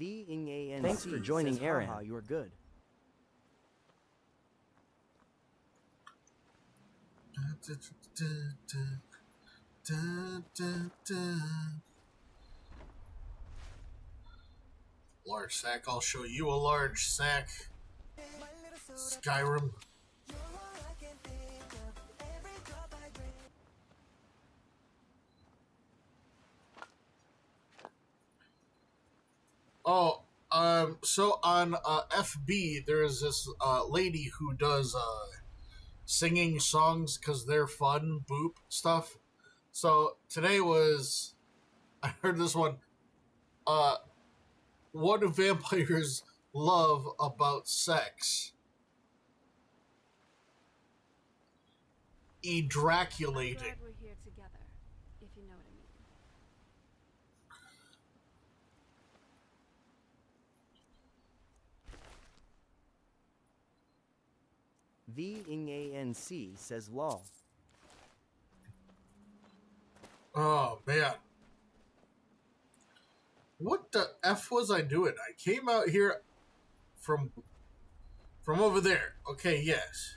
VingANC thanks for joining says, Aaron. Haha, you're good. Large sack, I'll show you a large sack. Skyrim. Oh, so on FB, there's this lady who does singing songs because they're fun, boop stuff. So today was, I heard this one, what do vampires love about sex? Edraculating. I'm glad we're here together, if you know what I mean. VingANC says lol. Oh, man. What the F was I doing? I came out here from over there. Okay, yes.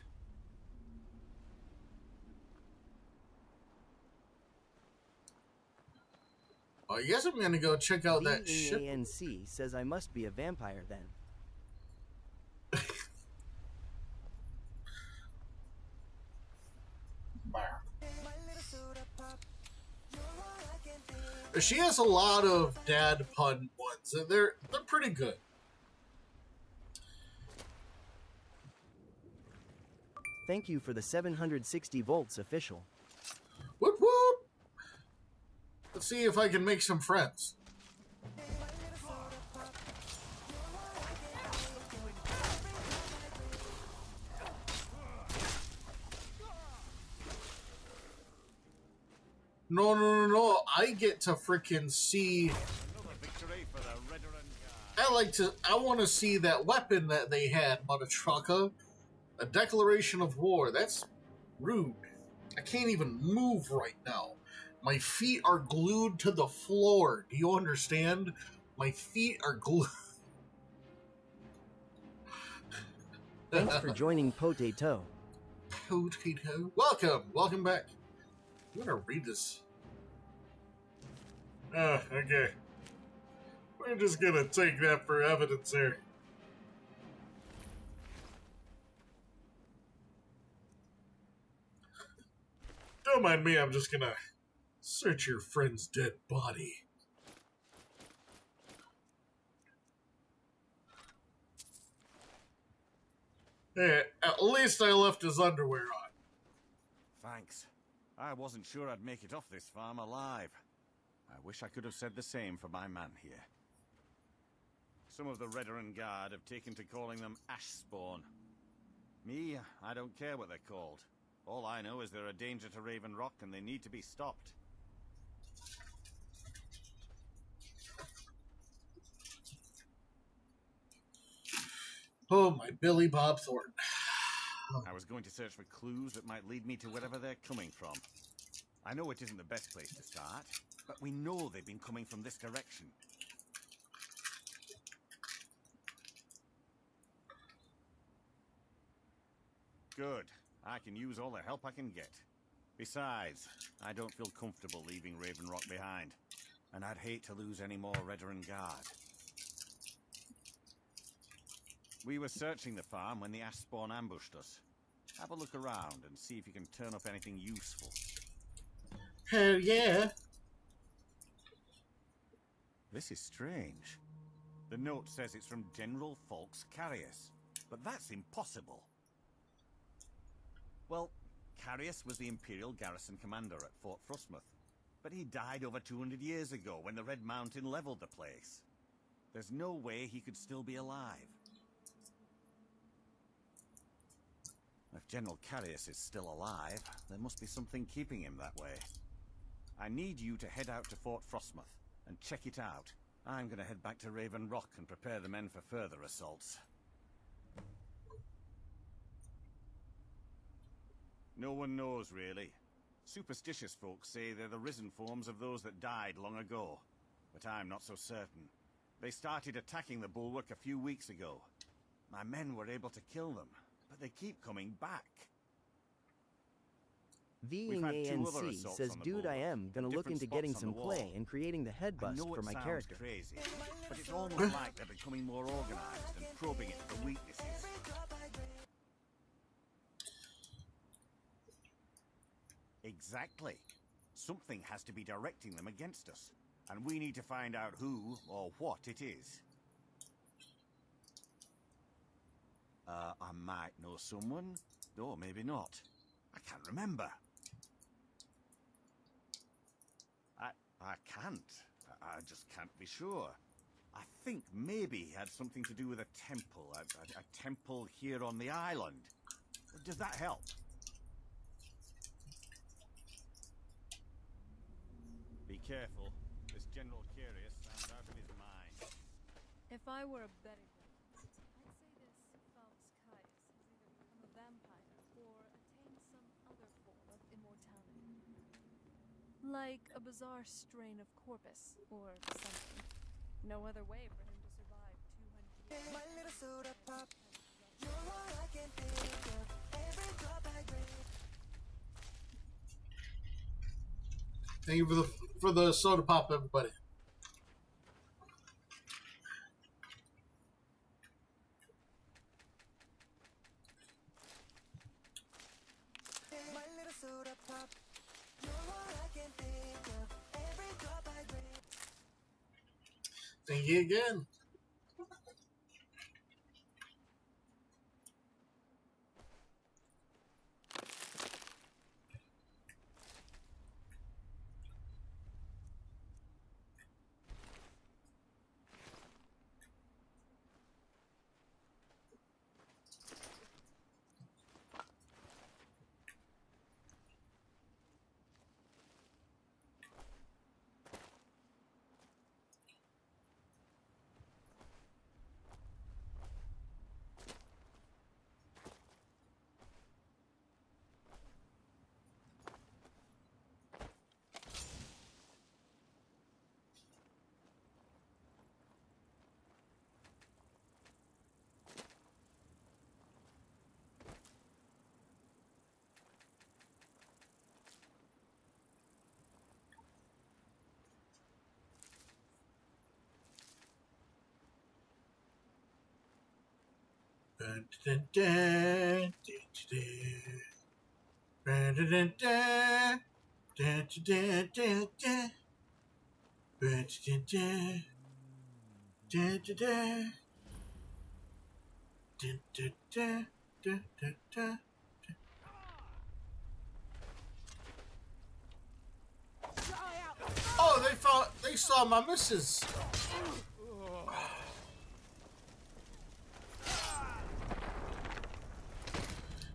I guess I'm gonna go check out that ship. VingANC says I must be a vampire then. She has a lot of dad pun ones, and they're pretty good. Thank you for the 760 volts official. Whoop whoop! Let's see if I can make some friends. No. I get to freaking see. I want to see that weapon that they had, Motherfucker. A declaration of war. That's rude. I can't even move right now. My feet are glued to the floor. Do you understand? My feet are glued. Thanks for joining Potato. Potato. Welcome back. I'm gonna read this. Okay. We're just gonna take that for evidence there. Don't mind me, I'm just gonna search your friend's dead body. Hey, at least I left his underwear on. Thanks. I wasn't sure I'd make it off this farm alive. I wish I could have said the same for my man here. Some of the Redoran Guard have taken to calling them ash spawn. Me, I don't care what they're called. All I know is they're a danger to Raven Rock and they need to be stopped. Oh, my Billy Bob Thornton. I was going to search for clues that might lead me to wherever they're coming from. I know it isn't the best place to start, but we know they've been coming from this direction. Good. I can use all the help I can get. Besides, I don't feel comfortable leaving Raven Rock behind, and I'd hate to lose any more Redoran Guard. We were searching the farm when the ash spawn ambushed us. Have a look around and see if you can turn up anything useful. Hell yeah. This is strange. The note says it's from General Falks Carius, but that's impossible. Well, Carius was the Imperial garrison commander at Fort Frostmoth, but he died over 200 years ago when the Red Mountain leveled the place. There's no way he could still be alive. If General Carius is still alive, there must be something keeping him that way. I need you to head out to Fort Frostmoth and check it out. I'm going to head back to Raven Rock and prepare the men for further assaults. No one knows, really. Superstitious folks say they're the risen forms of those that died long ago, but I'm not so certain. They started attacking the bulwark a few weeks ago. My men were able to kill them, but they keep coming back. VANC says, dude, I am gonna look into getting some play and creating the head bust for my character. Crazy, but it's almost like they're becoming more organized and probing it for weaknesses. Exactly. Something has to be directing them against us, and we need to find out who or what it is. I might know someone, or maybe not. I can't remember. I can't. I just can't be sure. I think maybe he had something to do with a temple. A temple here on the island. Does that help? Be careful. This General Carius sounds out of his mind. If I were a betting man, I'd say this Falks Caius has either become a vampire or attained some other form of immortality. Like a bizarre strain of corpus or something. No other way for him to survive 200 years. My little soda pop. You're all I can think of. Every drop I drink. Thank you for the soda pop, everybody. My little soda pop. You're all I can think of. Every drop I drink. Thank you again. Oh, they saw my missus.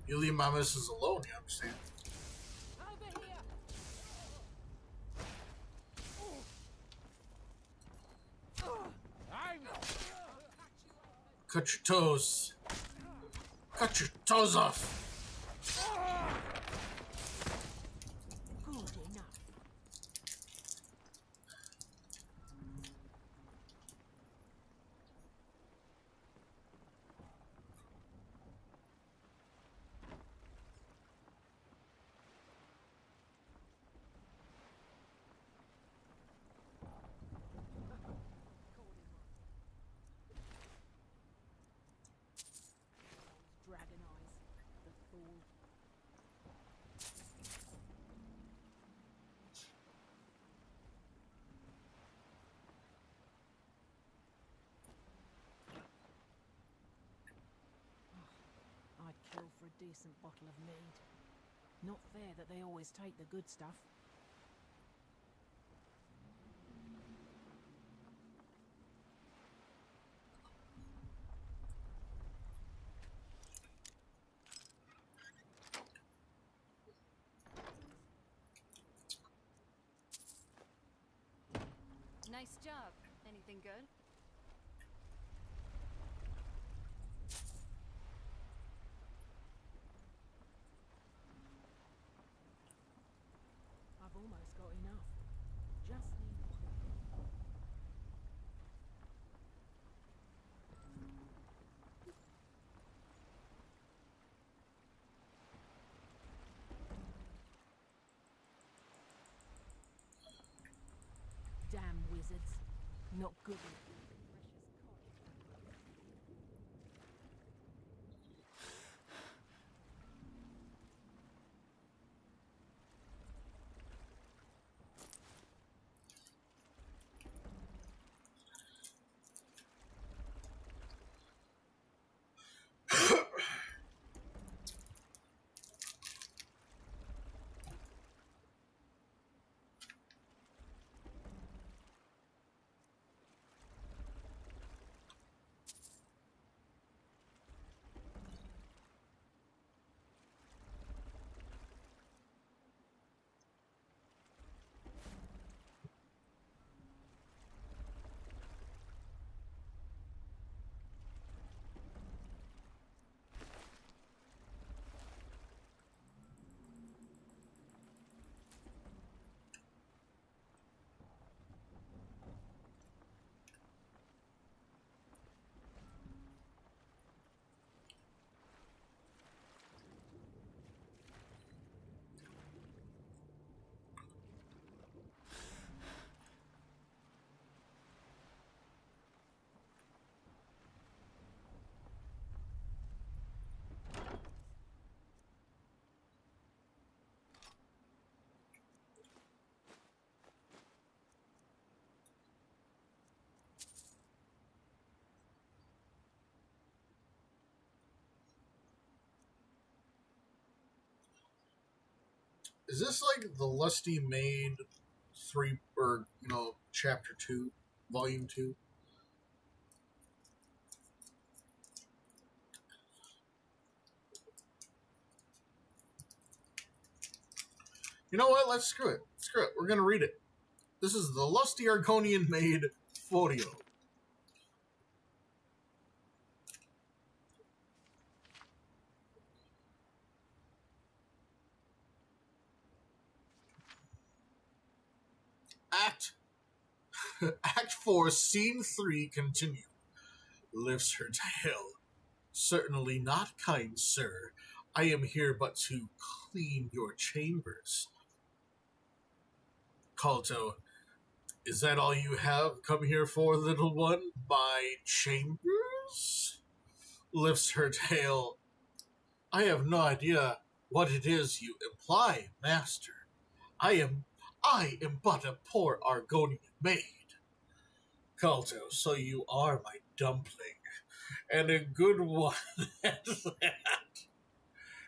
You leave my missus alone, you understand? Cut your toes. Cut your toes off. Dragon eyes, the fool. I'd kill for a decent bottle of mead. Not fair that they always take the good stuff. Nice job. Anything good? I've almost got enough. Just need damn wizards. Not good enough. Is this like the Lusty Maid 3, or, Chapter 2, Volume 2? You know what? Let's screw it. Screw it. We're going to read it. This is the Lusty Argonian Maid Folio. Act 4, Scene 3, continue. Lifts her tail. Certainly not, kind sir. I am here but to clean your chambers. Kalto, is that all you have come here for, little one? My chambers? Lifts her tail. I have no idea what it is you imply, master. I am but a poor Argonian maid. Kalto, so you are my dumpling, and a good one at that.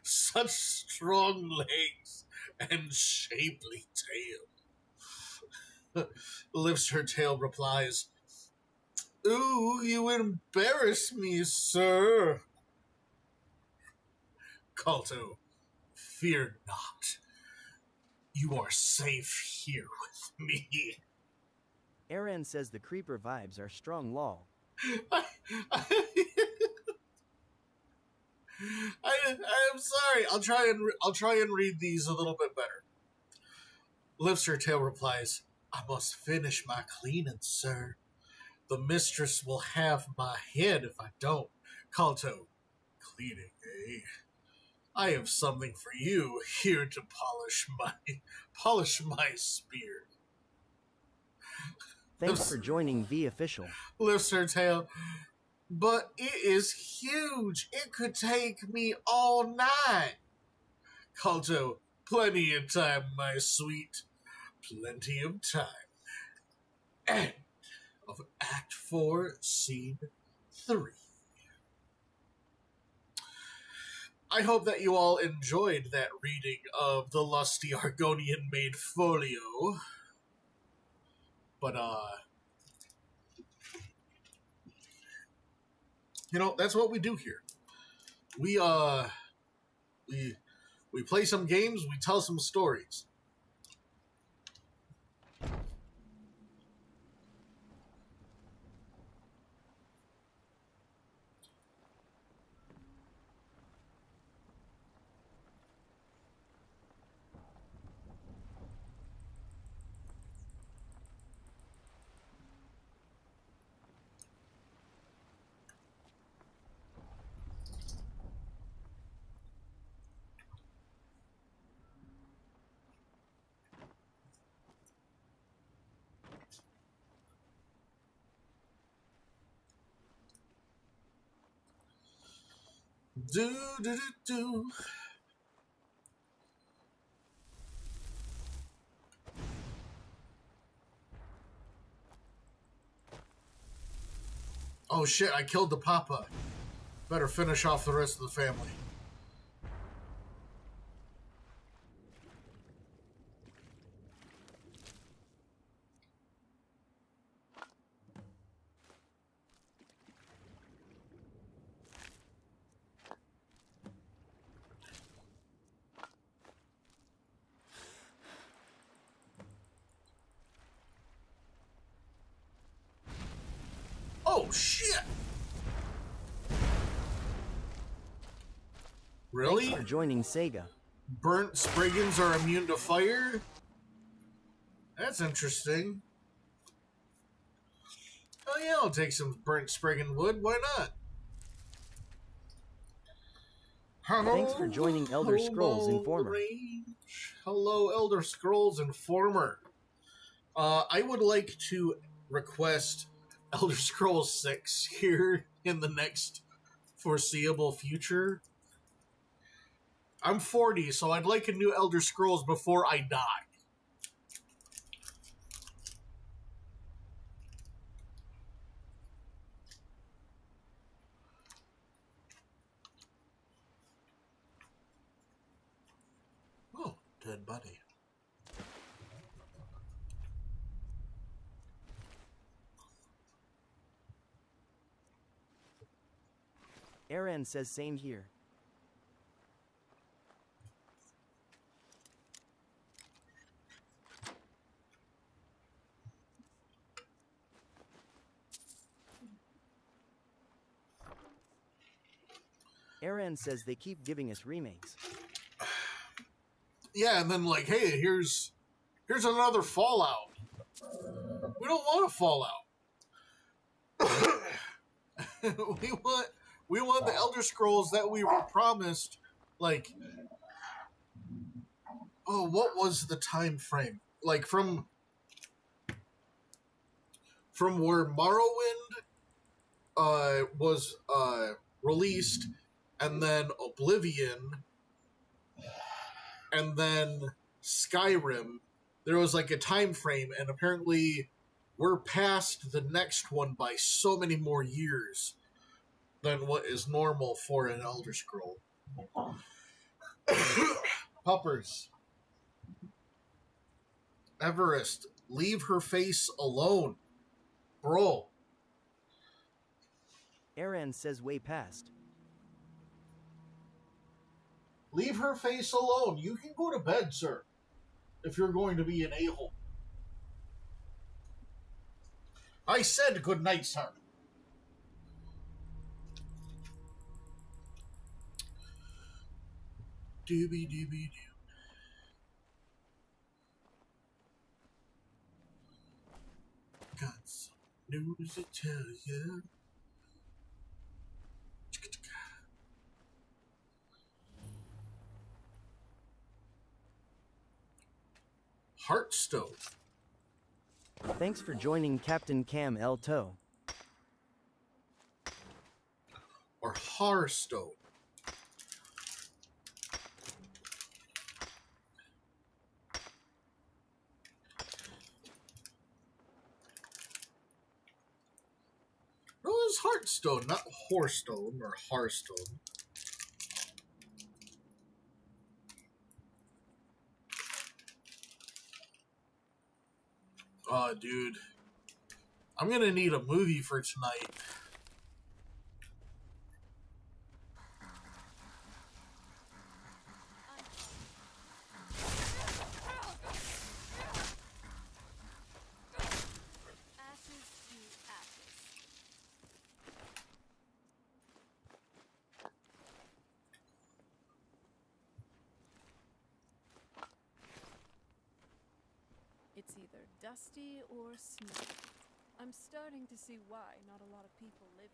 Such strong legs and shapely tail. Lifts her tail, replies, Ooh, you embarrass me, sir. Kalto, fear not. You are safe here with me. Aaron says the creeper vibes are strong, lol. I'm sorry. I'll try and read these a little bit better. Lifts her tail, replies, I must finish my cleaning, sir. The mistress will have my head if I don't. Kalto, cleaning, eh? I have something for you here to polish my spear. Thanks for joining V Official. Lifts her tail. But it is huge. It could take me all night. Kalto, plenty of time, my sweet. Plenty of time. End of Act 4, Scene 3. I hope that you all enjoyed that reading of the Lusty Argonian Maid Folio. But, that's what we do here. We play some games, we tell some stories. Do. Oh shit, I killed the papa. Better finish off the rest of the family. Oh shit! Really? Thanks for joining Sega. Burnt Spriggans are immune to fire? That's interesting. Oh yeah, I'll take some burnt Spriggan wood. Why not? Hello, thanks for joining Elder Scrolls Informer. Hello, Elder Scrolls Informer. I would like to request Elder Scrolls 6 here in the next foreseeable future. I'm 40, so I'd like a new Elder Scrolls before I die. Oh, Good buddy. Aaron says same here. Aaron says they keep giving us remakes. Yeah, and then like, hey, here's another Fallout. We don't want a Fallout. we want the Elder Scrolls that we were promised. Like, oh, what was the time frame? Like from where Morrowind was released, and then Oblivion, and then Skyrim. There was like a time frame, and apparently we're past the next one by so many more years than what is normal for an Elder Scroll. Puppers. Everest, leave her face alone. Bro. Aaron says way past. Leave her face alone. You can go to bed, sir, if you're going to be an a-hole. I said good night, sir. Doobie-doobie-doo. Got some news to tell you. Heartstone. Thanks for joining Captain Cam El Toe. Or Hearthstone. No, it's Hearthstone, not Horstone or Hearthstone. Oh, dude. I'm gonna need a movie for tonight. It's either dusty or snowy. I'm starting to see why not a lot of people live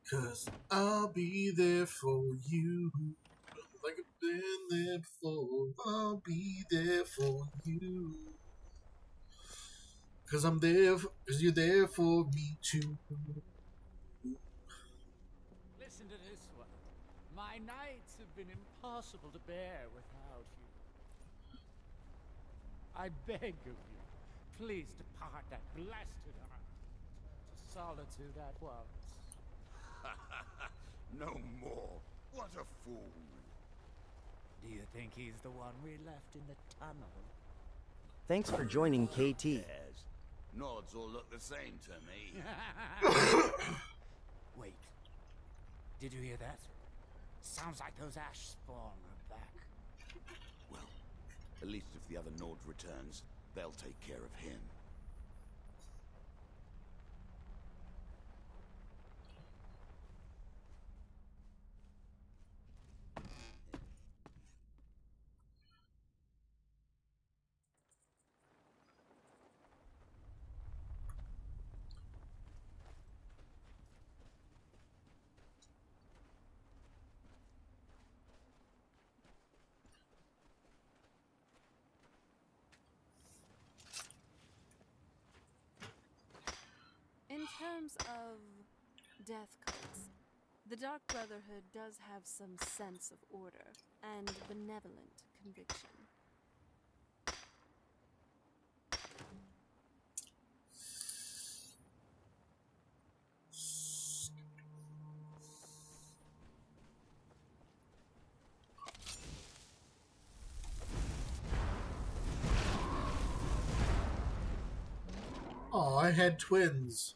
here. Cause I'll be there for you. Like I've been there before. I'll be there for you. Cause I'm there, cause you're there for me too. Listen to this one. My nights have been impossible to bear without you. I beg of you, please depart that blasted heart to solitude at once. No more. What a fool. Do you think he's the one we left in the tunnel? Thanks for joining KT. Yes. Nods all look the same to me. Wait. Did you hear that? Sounds like those ash spawn are back. Well, at least if the other Nord returns, they'll take care of him. In terms of death cults, the Dark Brotherhood does have some sense of order and benevolent conviction. Oh, I had twins.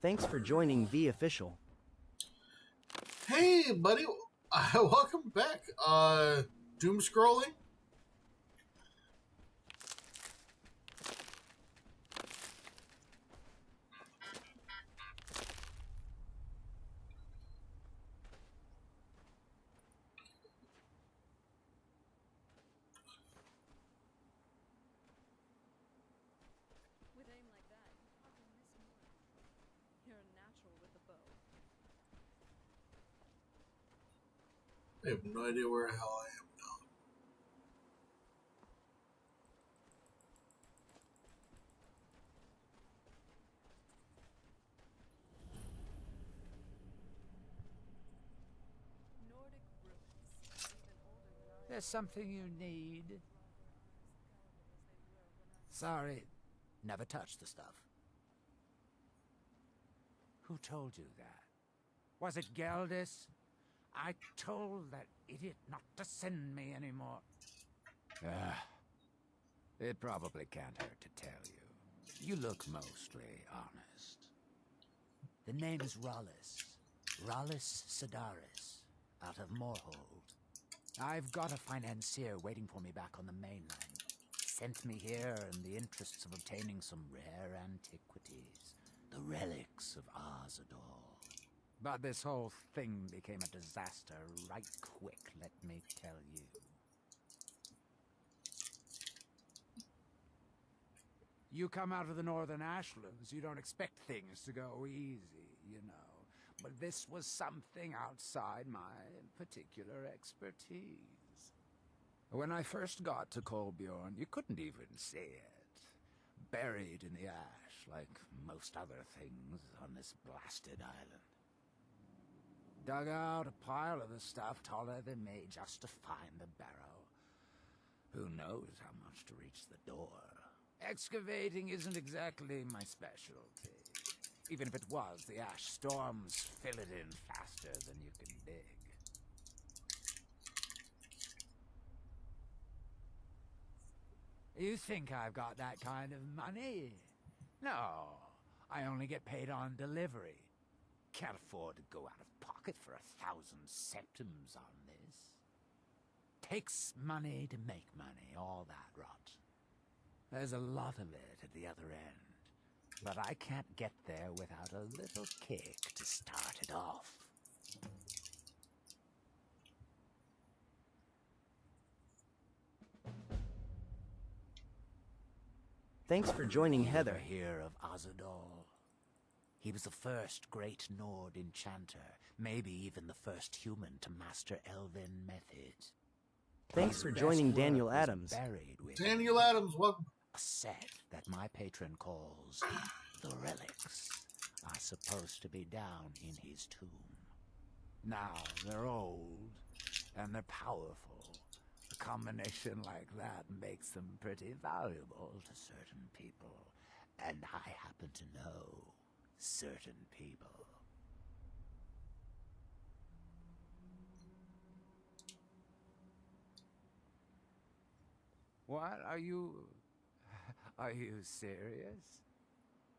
Thanks for joining V Official. Hey, buddy. Welcome back. Doom scrolling? With aim like that, you probably miss more. You're a natural with the bow. I have no idea where the hell I am now. Nordic ruins, even older than I. There's something you need. Sorry, never touched the stuff. Who told you that? Was it Geldis? I told that idiot not to send me anymore. It probably can't hurt to tell you. You look mostly honest. The name's Rollis. Rollis Sedaris, out of Moorhold. I've got a financier waiting for me back on the mainland. Sent me here in the interests of obtaining some rare antiquities. The relics of Arzador. But this whole thing became a disaster right quick, let me tell you. You come out of the Northern Ashlands, you don't expect things to go easy, you know. But this was something outside my particular expertise. When I first got to Kolbjorn, you couldn't even see it. Buried in the ash, like most other things on this blasted island. Dug out a pile of the stuff taller than me just to find the barrow. Who knows how much to reach the door? Excavating isn't exactly my specialty. Even if it was, the ash storms fill it in faster than you can dig. You think I've got that kind of money? No, I only get paid on delivery. Can't afford to go out of pocket for 1,000 septims on this. Takes money to make money, all that rot. There's a lot of it at the other end, but I can't get there without a little kick to start it off. Thanks for joining Heather. Here of Arzador. He was the first great Nord enchanter, maybe even the first human to master elven methods. Thanks for joining Daniel Adams. Daniel Adams, welcome. A set that my patron calls the relics are supposed to be down in his tomb. Now, they're old, and they're powerful. A combination like that makes them pretty valuable to certain people, and I happen to know certain people. What? Are you serious?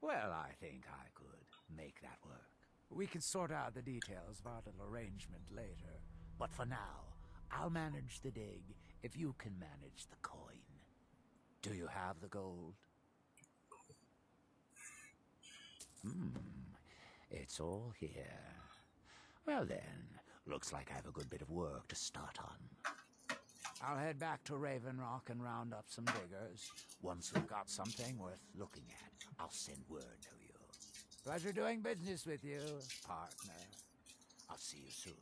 Well, I think I could make that work. We can sort out the details of our little arrangement later. But for now, I'll manage the dig if you can manage the coin. Do you have the gold? It's all here. Well then, looks like I have a good bit of work to start on. I'll head back to Raven Rock and round up some diggers. Once we've got something worth looking at, I'll send word to you. Pleasure doing business with you, partner. I'll see you soon.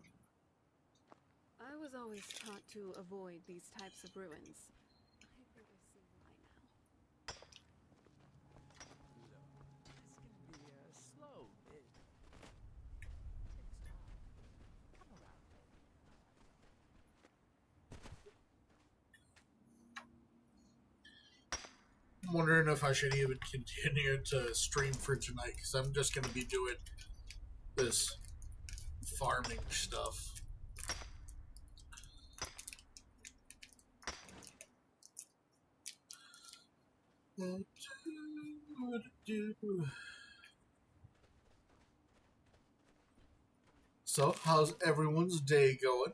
I was always taught to avoid these types of ruins. I think I see why now. This can be a slow bit. Takes time. Come around later. I'm wondering if I should even continue to stream for tonight, because I'm just going to be doing this farming stuff. What to do? So, how's everyone's day going?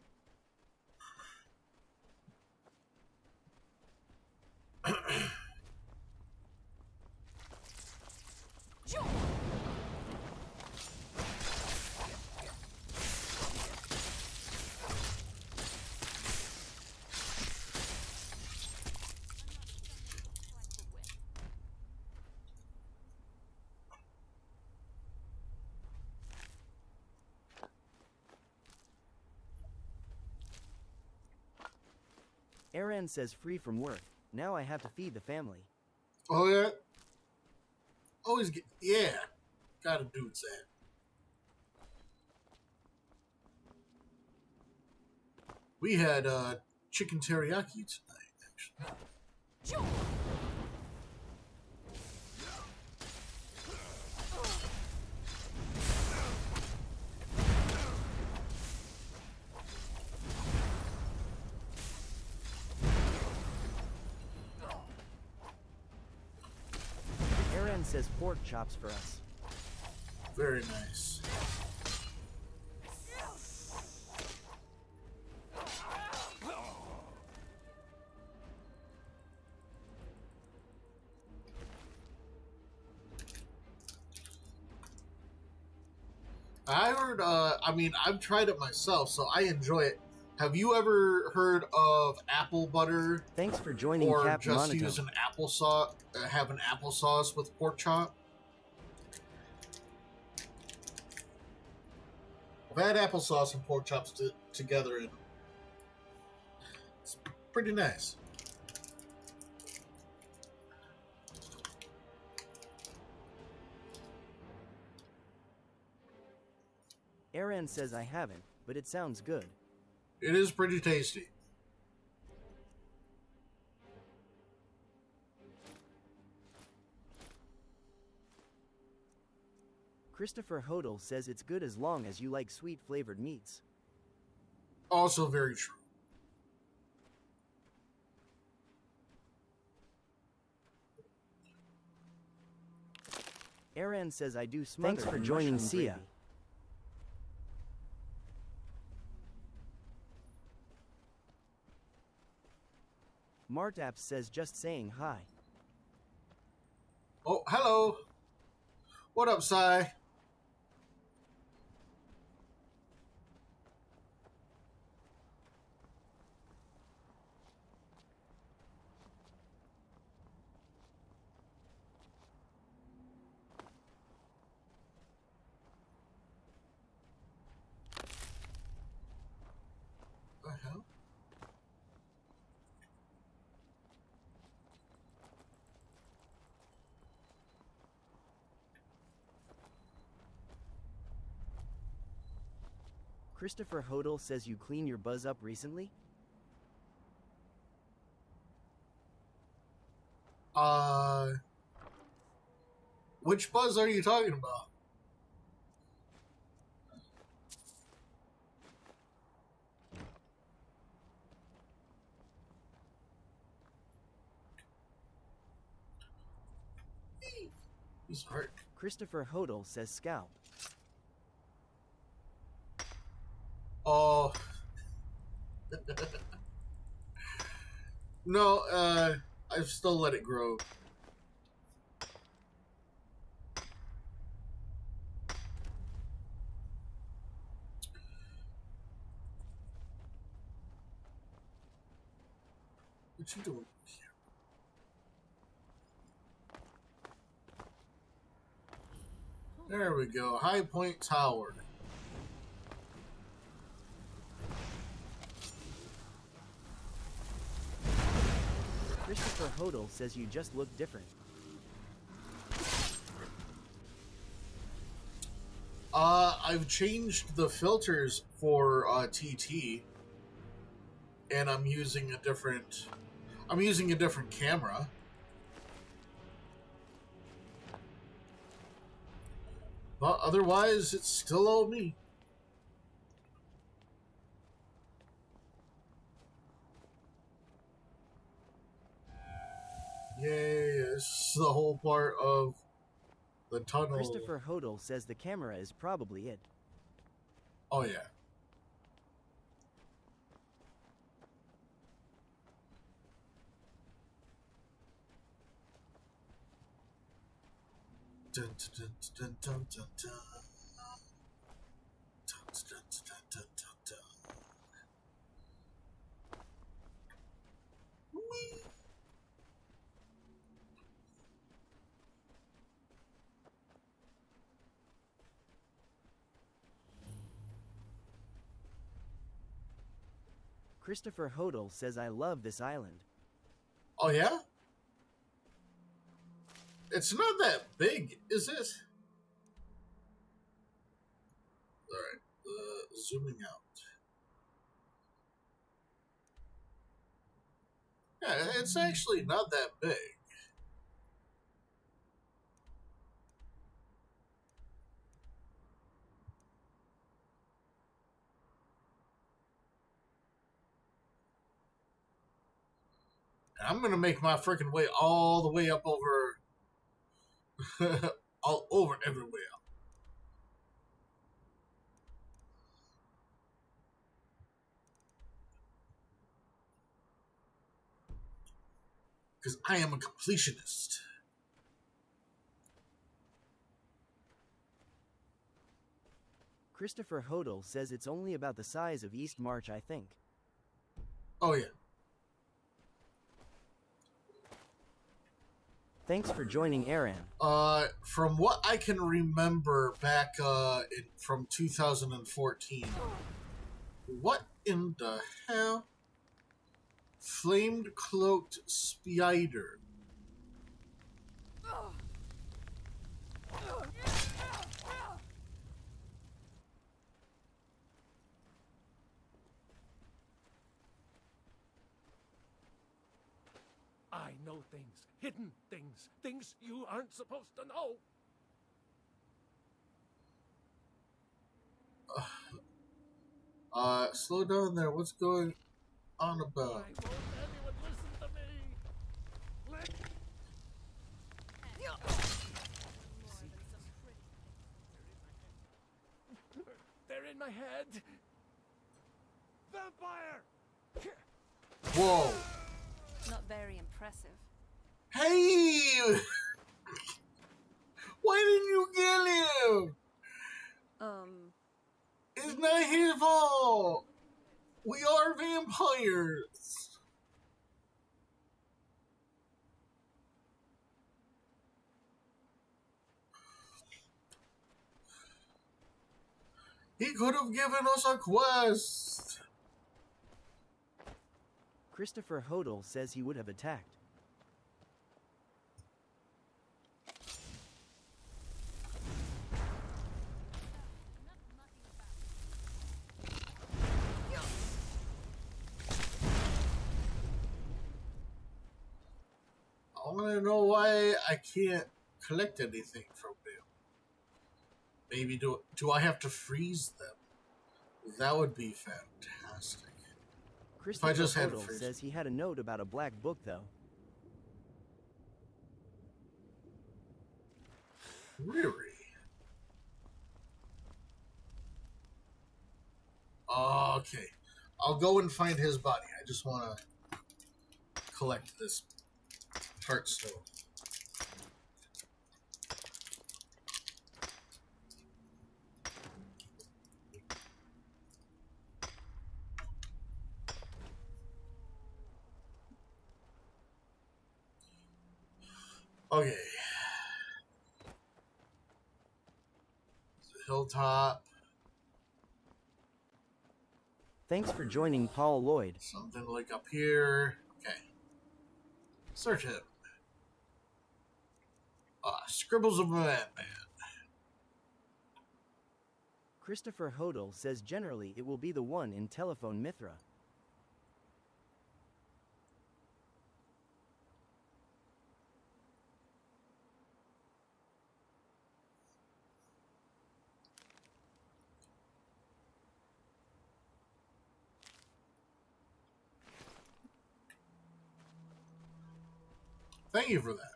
Aaron says free from work. Now I have to feed the family. Oh, yeah? Always get... Yeah. Gotta do that. We had chicken teriyaki tonight, actually. Aaron says pork chops for us. Very nice. I heard, I mean, I've tried it myself, so I enjoy it. Have you ever heard of apple butter? Thanks for joining, or Captain just Monotone. use an applesauce, have an applesauce with pork chop? I've had applesauce and pork chops together, and it's pretty nice. Aaron says I haven't, but it sounds good. It is pretty tasty. Christopher Hodel says it's good as long as you like sweet flavored meats. Also very true. Aaron says I do smother. Thanks for joining Sia. Martaps says just saying hi. Oh, hello. What up, Sai? What the hell? Christopher Hodel says you clean your buzz up recently? Which buzz are you talking about? He's hurt. Christopher Hodel says scalp. Oh. No, I've still let it grow. What you doing here? There we go. High Point Tower. Christopher Hodel says you just look different. I've changed the filters for TT, and I'm using a different camera. But otherwise, it's still all me. Yay, this is the whole part of the tunnel. Christopher Hodel says the camera is probably it. Oh, yeah. Dun, dun, dun, dun, dun, dun. Dun, dun, dun, dun, dun, dun. Whee! Christopher Hodel says I love this island. Oh, yeah? It's not that big, is it? Alright, zooming out. Yeah, it's actually not that big. And I'm gonna make my freaking way all the way up over... all over everywhere. Because I am a completionist. Christopher Hodel says it's only about the size of East March, I think. Oh, yeah. Thanks for joining Aaron. From what I can remember back from 2014, what in the hell? Flamed cloaked spider. I know things, hidden things, things you aren't supposed to know. Slow down there. What's going on about? Why won't anyone listen to me? They're in my head. Vampire! Whoa. Not very impressive. Hey! Why didn't you kill him? It's not his fault. We are vampires. He could have given us a quest. Christopher Hodel says he would have attacked. I want to know why I can't collect anything from them. Maybe do I have to freeze them? That would be fantastic. Christopher if I just had to Hodel freeze says he had a note about a black book, though. Really? Okay. I'll go and find his body. I just want to collect this Heartstone. Okay. Hilltop. Thanks for joining Paul Lloyd. Something like up here. Okay. Search it. Scribbles of a Madman. Christopher Hodel says generally it will be the one in Telephone Mithra. Thank you for that.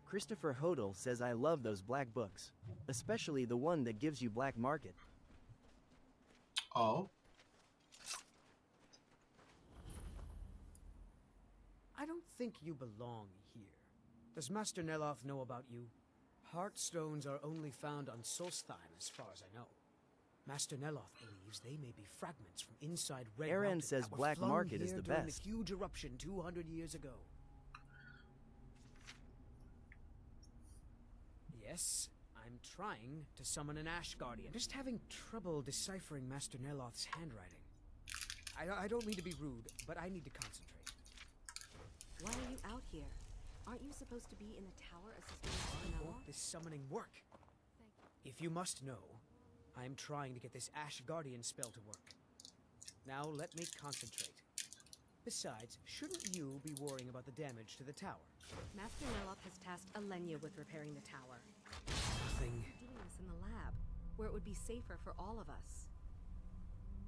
Christopher Hodel says I love those black books, especially the one that gives you black market. Oh. I don't think you belong here. Does Master Neloth know about you? Heartstones are only found on Solstheim, as far as I know. Master Neloth believes they may be fragments from inside Red Aaron Mountain says that were black flung market is here the during best. the huge eruption 200 years ago. Yes, I'm trying to summon an Ash Guardian. Just having trouble deciphering Master Neloth's handwriting. I don't mean to be rude, but I need to concentrate. Why are you out here? Aren't you supposed to be in the tower assisting Why Mr. won't Neloth? this summoning work? If you must know, I am trying to get this Ash Guardian spell to work. Now let me concentrate. Besides, shouldn't you be worrying about the damage to the tower? Master Neloth has tasked Alenia with repairing the tower. Nothing. Doing this in the lab, where it would be safer for all of us.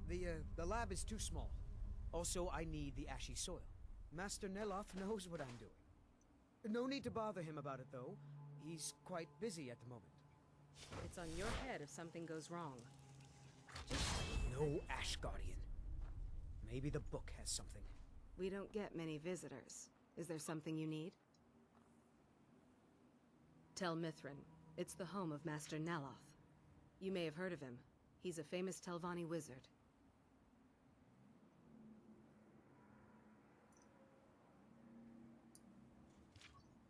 The lab is too small. Also, I need the ashy soil. Master Neloth knows what I'm doing. No need to bother him about it, though. He's quite busy at the moment. It's on your head if something goes wrong. No Ash Guardian. Maybe the book has something. We don't get many visitors. Is there something you need? Tel Mithrin. It's the home of Master Neloth. You may have heard of him. He's a famous Telvanni wizard.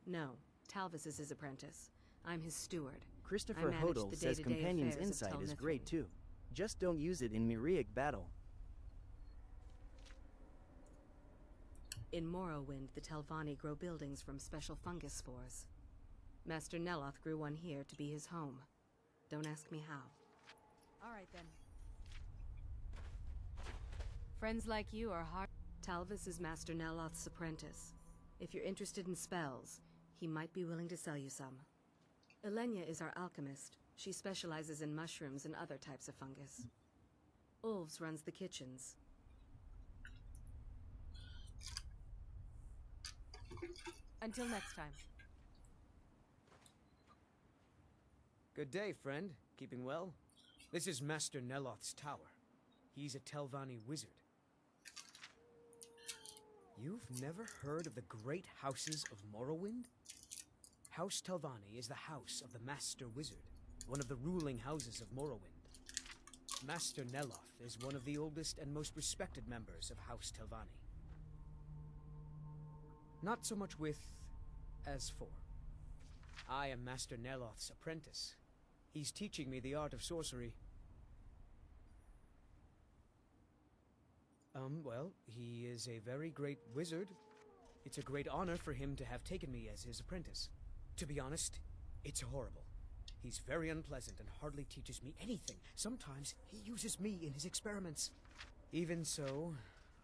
No, Talvis is his apprentice. I'm his steward. Christopher I manage Hodel the says day-to-day Companion's affairs of insight Tel is Mithrin. great too. Just don't use it in Myriac battle. In Morrowind, the Telvanni grow buildings from special fungus spores. Master Neloth grew one here to be his home. Don't ask me how. All right, then. Friends like you are hard. Talvis is Master Neloth's apprentice. If you're interested in spells, he might be willing to sell you some. Elenia is our alchemist. She specializes in mushrooms and other types of fungus. Ulves runs the kitchens. Until next time. Good day, friend. Keeping well? This is Master Neloth's tower. He's a Telvanni wizard. You've never heard of the great houses of Morrowind? House Telvanni is the house of the Master Wizard, one of the ruling houses of Morrowind. Master Neloth is one of the oldest and most respected members of House Telvanni. Not so much with as for. I am Master Neloth's apprentice. He's teaching me the art of sorcery. Well, he is a very great wizard. It's a great honor for him to have taken me as his apprentice. To be honest, it's horrible. He's very unpleasant and hardly teaches me anything. Sometimes he uses me in his experiments. Even so,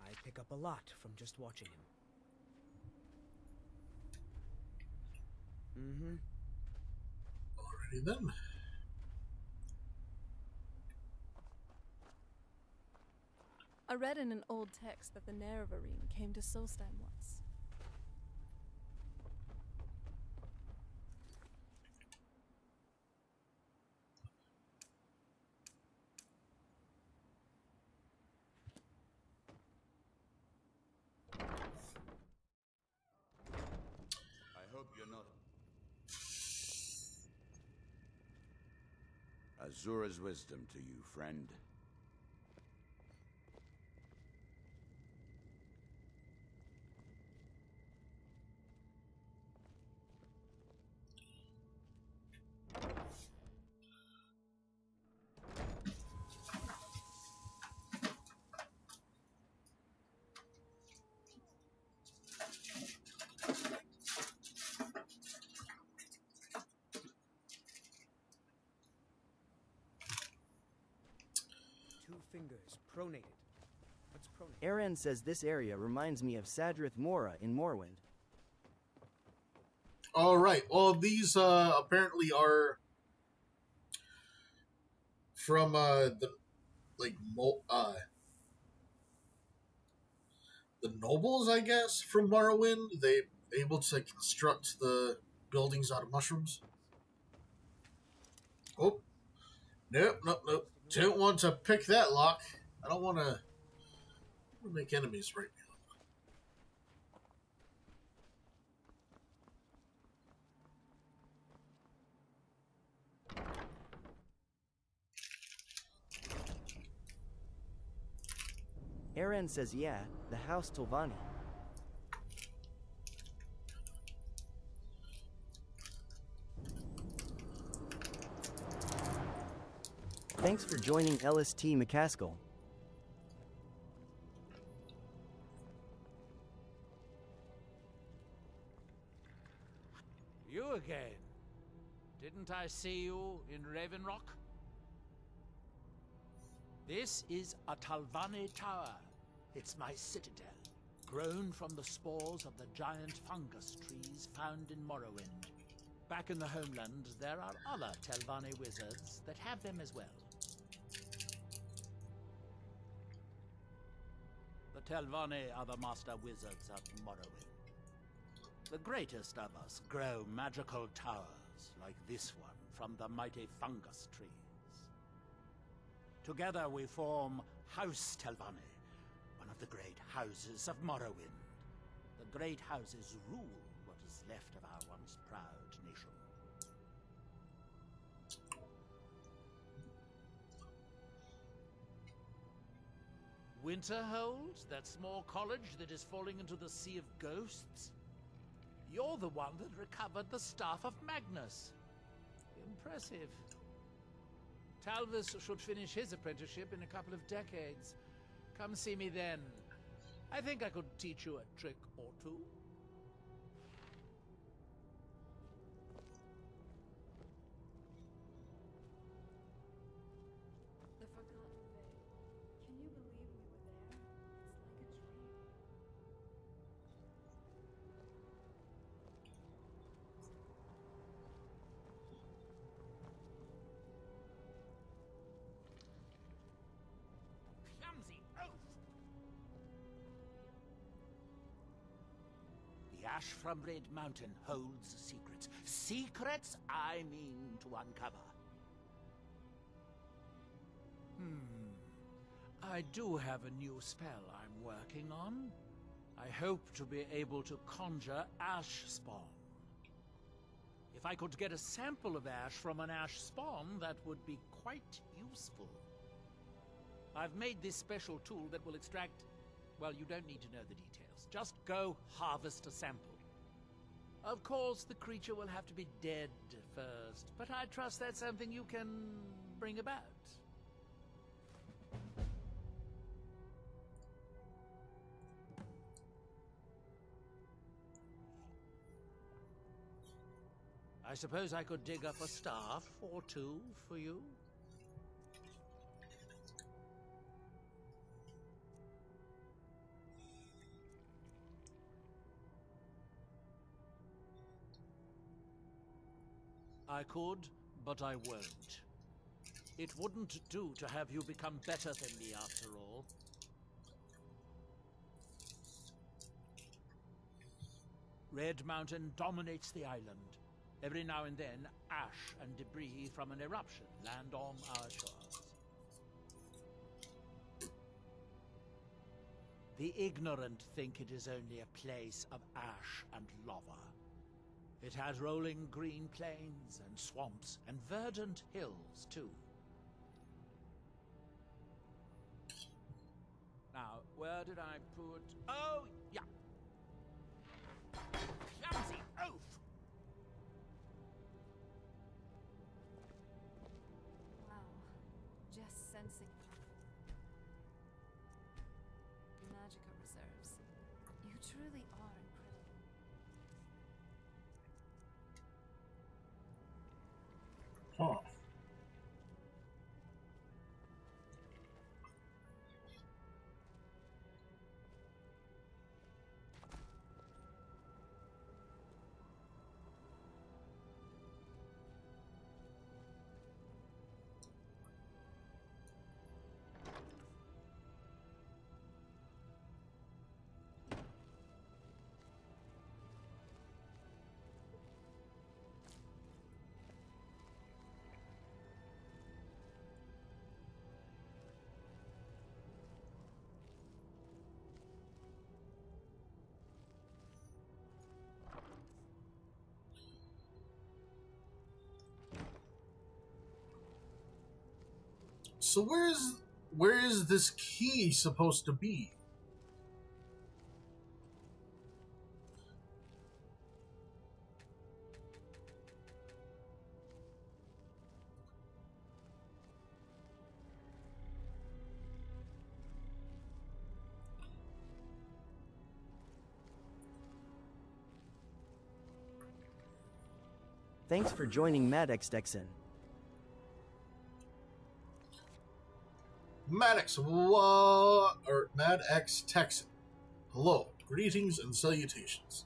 I pick up a lot from just watching him. Alrighty then. I read in an old text that the Nerevarine came to Solstheim once. I hope you're not... Azura's wisdom to you, friend. Two fingers, pronated. What's pronated? Aaron says this area reminds me of Sadrith Mora in Morrowind. All right. Well, these apparently are from the nobles, I guess, from Morrowind. They able to construct the buildings out of mushrooms. Oh, nope. Don't want to pick that lock. I don't want to make enemies right now. Aaron says yeah, the House Tulvani. Thanks for joining LST McCaskill. You again? Didn't I see you in Ravenrock? This is a Talvani tower. It's my citadel, grown from the spores of the giant fungus trees found in Morrowind. Back in the homeland, there are other Telvanni wizards that have them as well. The Telvanni are the master wizards of Morrowind. The greatest of us grow magical towers like this one from the mighty fungus trees. Together we form House Telvanni, one of the great houses of Morrowind. The great houses rule what is left of our once proud nation. Winterhold, that small college that is falling into the Sea of Ghosts? You're the one that recovered the Staff of Magnus. Impressive. Talvis should finish his apprenticeship in a couple of decades. Come see me then. I think I could teach you a trick or two. The Forgotten Vale. Can you believe we were there? It's like a dream. Clumsy oaf! The ash from Red Mountain holds secrets. Secrets I mean to uncover. I do have a new spell I'm working on. I hope to be able to conjure ash spawn. If I could get a sample of ash from an ash spawn, that would be quite useful. I've made this special tool that will extract... well, you don't need to know the details. Just go harvest a sample. Of course, the creature will have to be dead first, but I trust that's something you can bring about. I suppose I could dig up a staff or two for you. I could, but I won't. It wouldn't do to have you become better than me, after all. Red Mountain dominates the island. Every now and then, ash and debris from an eruption land on our shores. The ignorant think it is only a place of ash and lava. It has rolling green plains and swamps and verdant hills, too. Now, where did I put... Oh, yeah! Clumsy oaf! Wow. Just sensing Magica reserves. You truly are incredible. Huh. So where is this key supposed to be? Thanks for joining Maddox Dexon. Maddox, or Mad X Texan. Hello, greetings and salutations.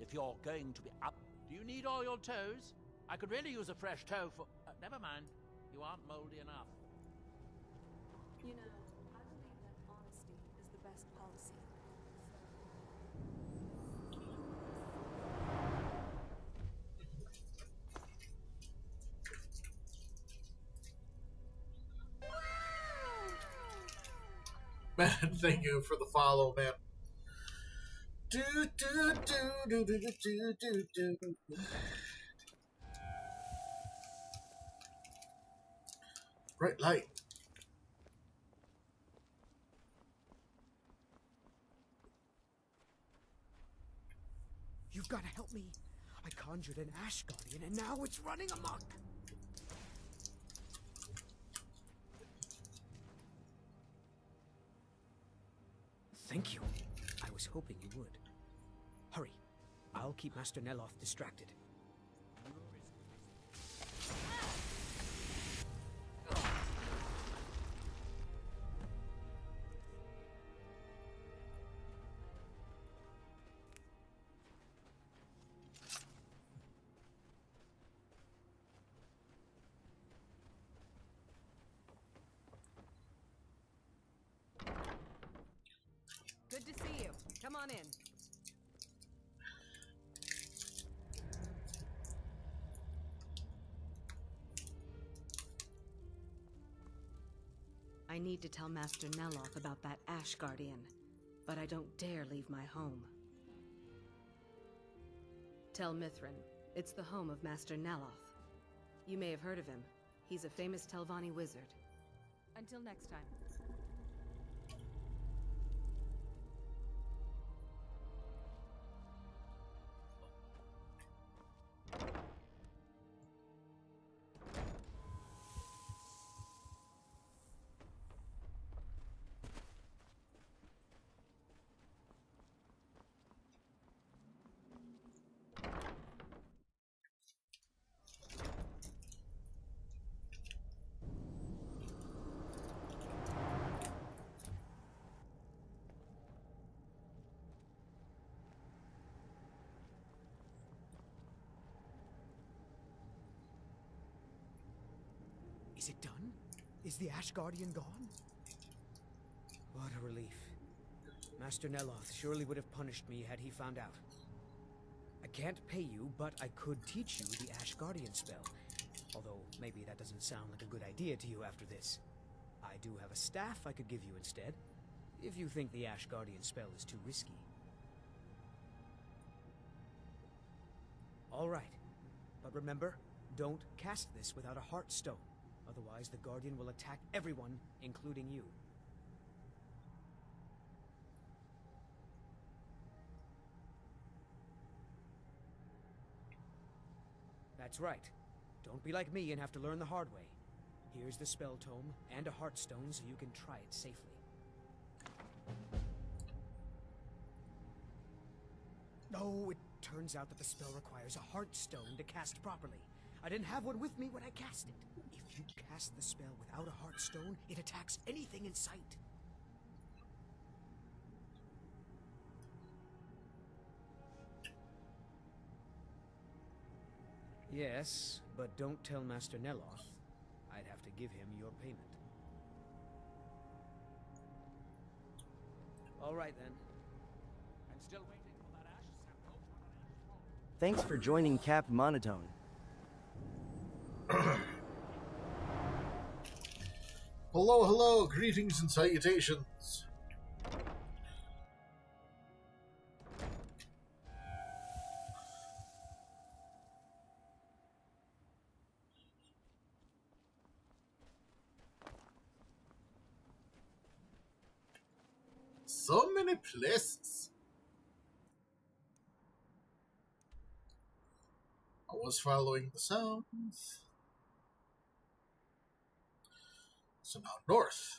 If you're going to be up, do you need all your toes? I could really use a fresh toe for... never mind. You aren't moldy enough. You know, I believe that honesty is the best policy. Man, thank you for the follow, man. Do do do do do do do do do. Bright light. You've got to help me. I conjured an Ash Guardian and now it's running amok. Thank you. I was hoping you would. Hurry. I'll keep Master Neloth distracted. to see you. Come on in. I need to tell Master Neloth about that Ash Guardian, but I don't dare leave my home. Tell Mithrin, it's the home of Master Neloth. You may have heard of him. He's a famous Telvanni wizard. Until next time. Is it done? Is the Ash Guardian gone? What a relief. Master Neloth surely would have punished me had he found out. I can't pay you, but I could teach you the Ash Guardian spell. Although, maybe that doesn't sound like a good idea to you after this. I do have a staff I could give you instead, if you think the Ash Guardian spell is too risky. Alright, but remember, don't cast this without a heart stone. Otherwise, the Guardian will attack everyone, including you. That's right. Don't be like me and have to learn the hard way. Here's the spell tome and a heart stone so you can try it safely. Oh, it turns out that the spell requires a heart stone to cast properly. I didn't have one with me when I cast it. If you cast the spell without a heart stone, it attacks anything in sight. Yes, but don't tell Master Neloth. I'd have to give him your payment. All right, then. I'm still waiting for that ash sample. Thanks for joining Cap Monotone. Hello, hello, greetings and salutations. So many places. I was following the sounds. So now north.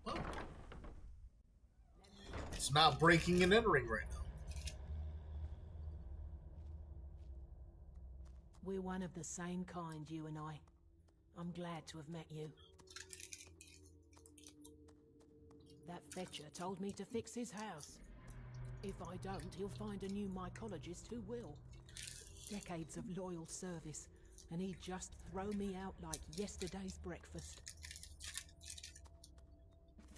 Well, it's not breaking and entering right now. We're one of the same kind, you and I. I'm glad to have met you. That fetcher told me to fix his house. If I don't, he'll find a new mycologist who will. Decades of loyal service, and he'd just throw me out like yesterday's breakfast.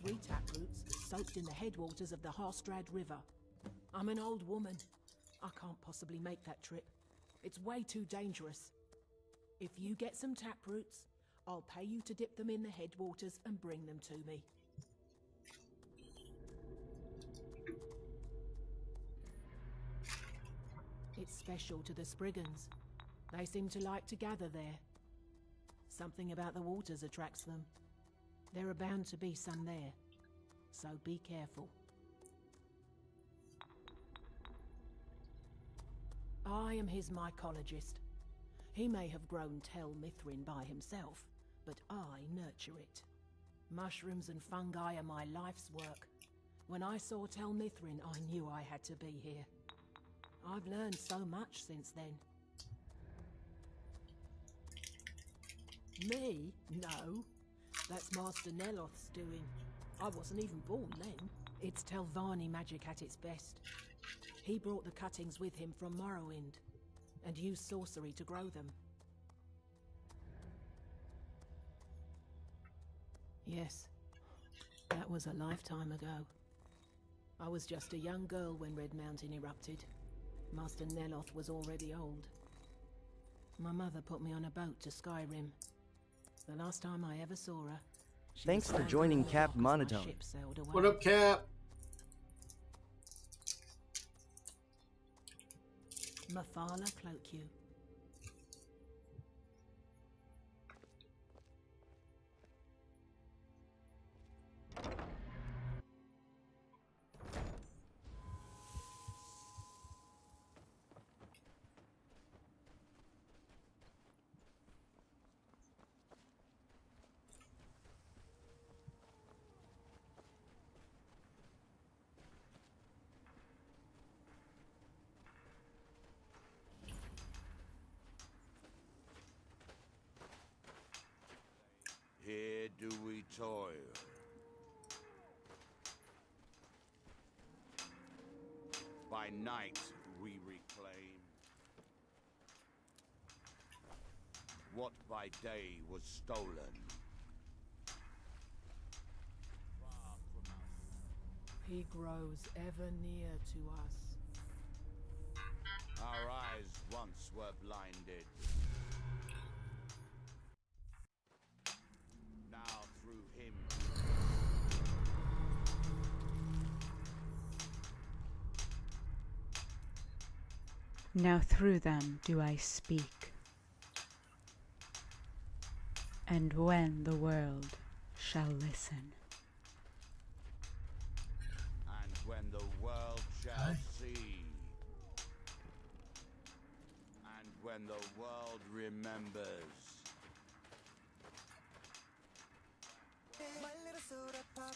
3 taproots soaked in the headwaters of the Harstrad River. I'm an old woman. I can't possibly make that trip. It's way too dangerous. If you get some taproots, I'll pay you to dip them in the headwaters and bring them to me. It's special to the Spriggans. They seem to like to gather there. Something about the waters attracts them. There are bound to be some there, so be careful. I am his mycologist. He may have grown Tel Mithrin by himself, but I nurture it. Mushrooms and fungi are my life's work. When I saw Tel Mithrin, I knew I had to be here. I've learned so much since then. Me? No. That's Master Neloth's doing. I wasn't even born then. It's Telvanni magic at its best. He brought the cuttings with him from Morrowind, and used sorcery to grow them. Yes, that was a lifetime ago. I was just a young girl when Red Mountain erupted. Master Neloth was already old. My mother put me on a boat to Skyrim. The last time I ever saw her, she Thanks was for joining standing on the Cap dock as my Monotone. ship sailed away. What up, Cap? Mathala cloak you. Here do we toil. By night we reclaim what by day was stolen. He grows ever near to us. Our eyes once were blinded. Now through him. Now through them do I speak. And when the world shall listen. And when the world shall see. And when the world remembers. My little soda pop,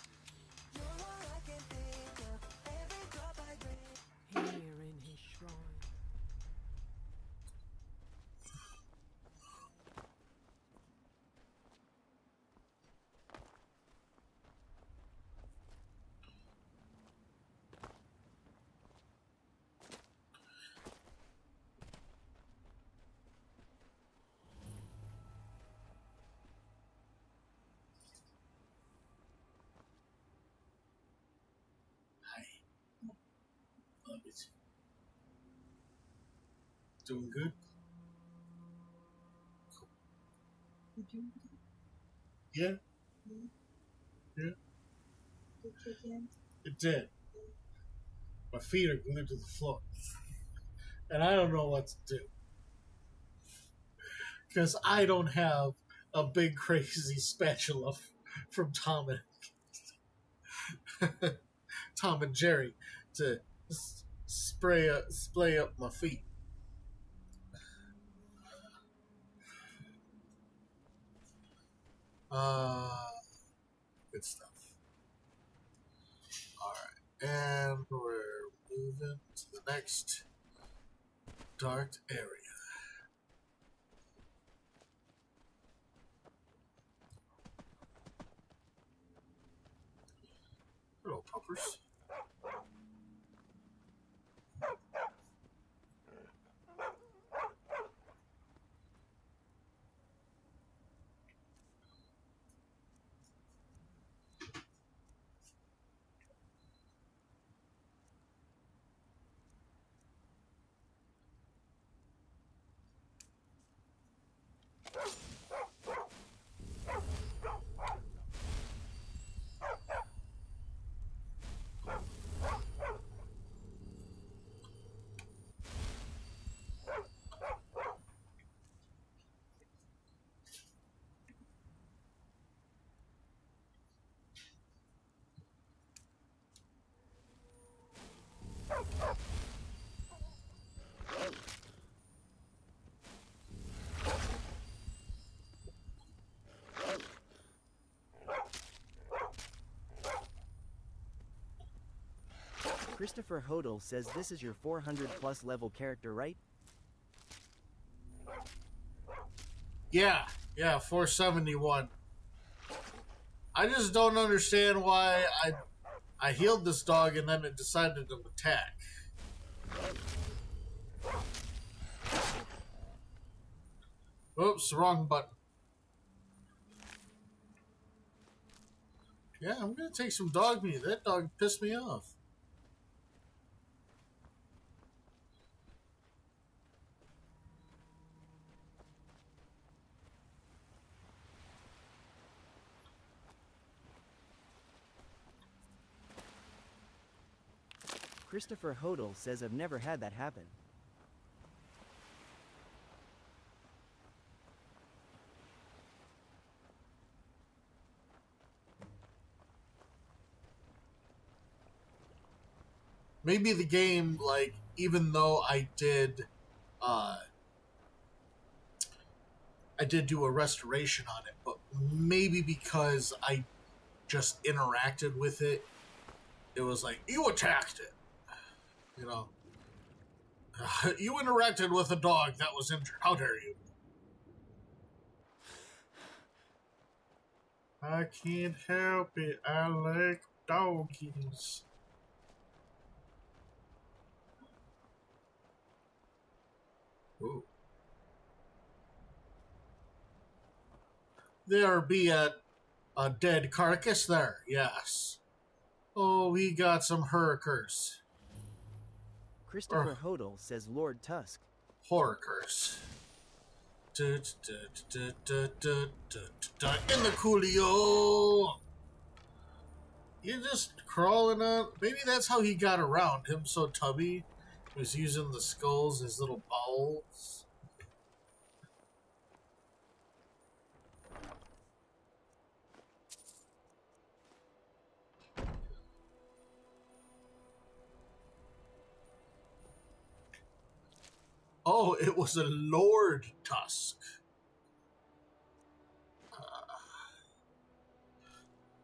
you're all I can think of. Every drop I drink. Here in his shrine. Love it. Doing good? Yeah? Yeah? It did. My feet are glued to the floor. And I don't know what to do. Because I don't have a big crazy spatula from Tom and Jerry to splay up my feet. Good stuff. Alright, and we're moving to the next dark area. Hello, puppers. Christopher Hodel says this is your 400 plus level character, right? Yeah, 471. I just don't understand why I healed this dog and then it decided to attack. Oops, wrong button. Yeah, I'm gonna take some dog meat. That dog pissed me off. Christopher Hodel says I've never had that happen. Maybe the game, like, even though I did do a restoration on it, but maybe because I just interacted with it, it was like, you attacked it. You know, you interacted with a dog that was injured. How dare you? I can't help it. I like doggies. Ooh. There be a dead carcass there, yes. Oh, we got some hurricers. Christopher Hodel says Lord Tusk. Horrors. In the coolio. You're just crawling on. Maybe that's how he got around. Him so tubby. He was using the skulls as little bowels. Oh, it was a Lord Tusk.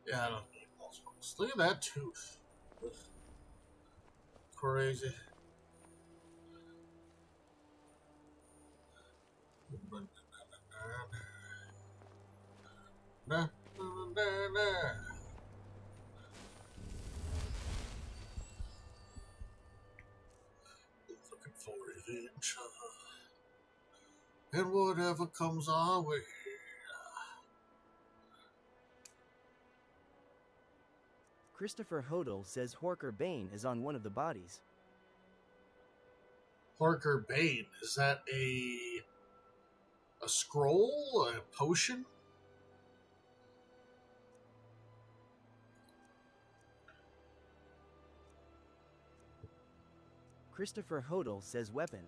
Yeah, I don't need those ones. Look at that tooth. Ugh. Crazy. Looking for revenge. And whatever comes our way. Christopher Hodel says Horker Bane is on one of the bodies. Horker Bane, is that a scroll? A potion? Christopher Hodel says weapon.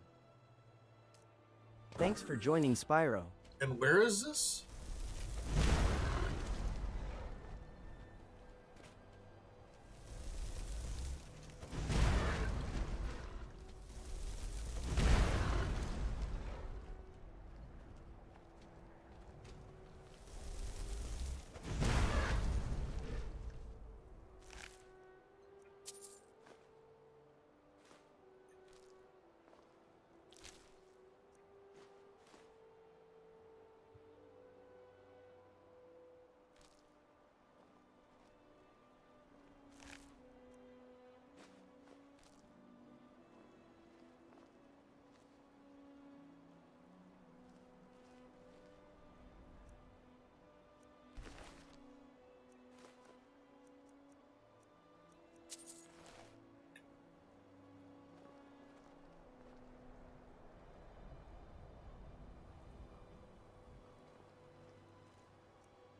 Thanks for joining Spyro. And where is this?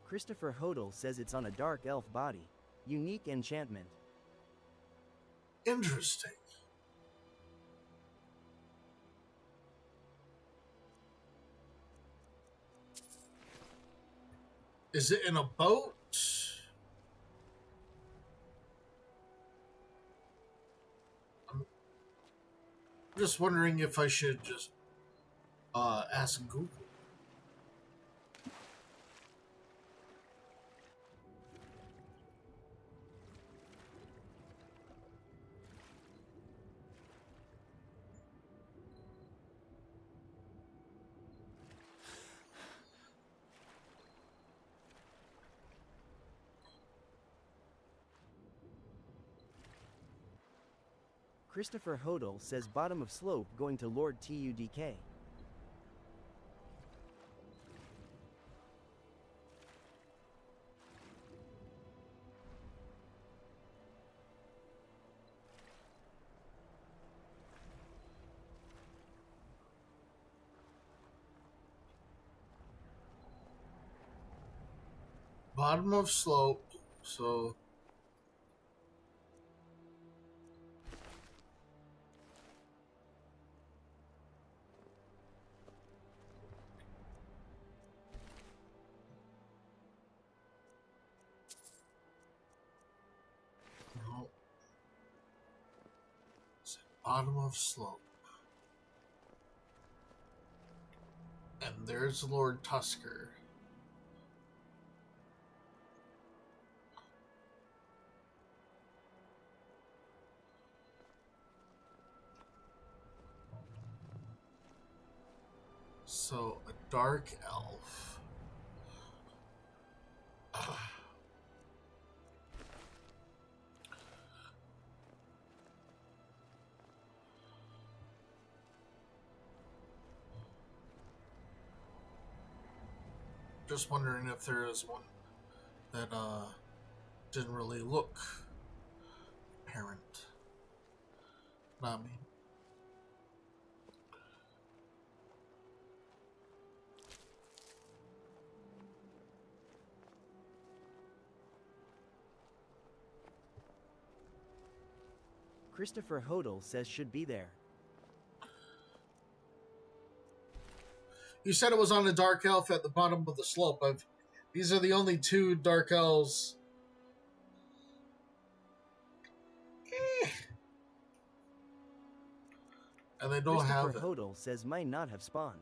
Christopher Hodel says it's on a dark elf body. Unique enchantment. Interesting. Is it in a boat? I'm just wondering if I should just ask Google. Christopher Hodel says bottom of slope going to Lord Tudk. Bottom of slope, so... No. Bottom of slope. And there's Lord Tusker. So, a dark elf. Just wondering if there is one that didn't really look apparent. Not me. Christopher Hodel says should be there. You said it was on a dark elf at the bottom of the slope. These are the only two dark elves. And they don't have it. Christopher Hodel says might not have spawned.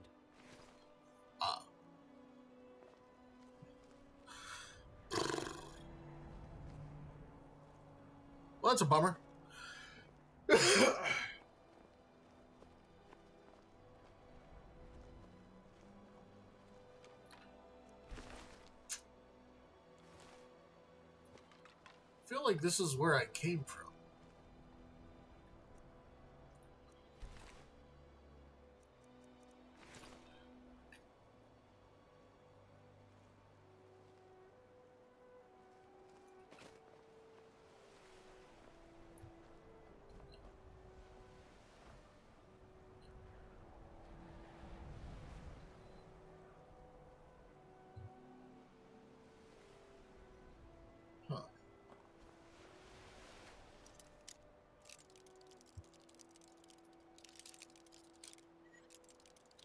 Well, that's a bummer. I feel like this is where I came from.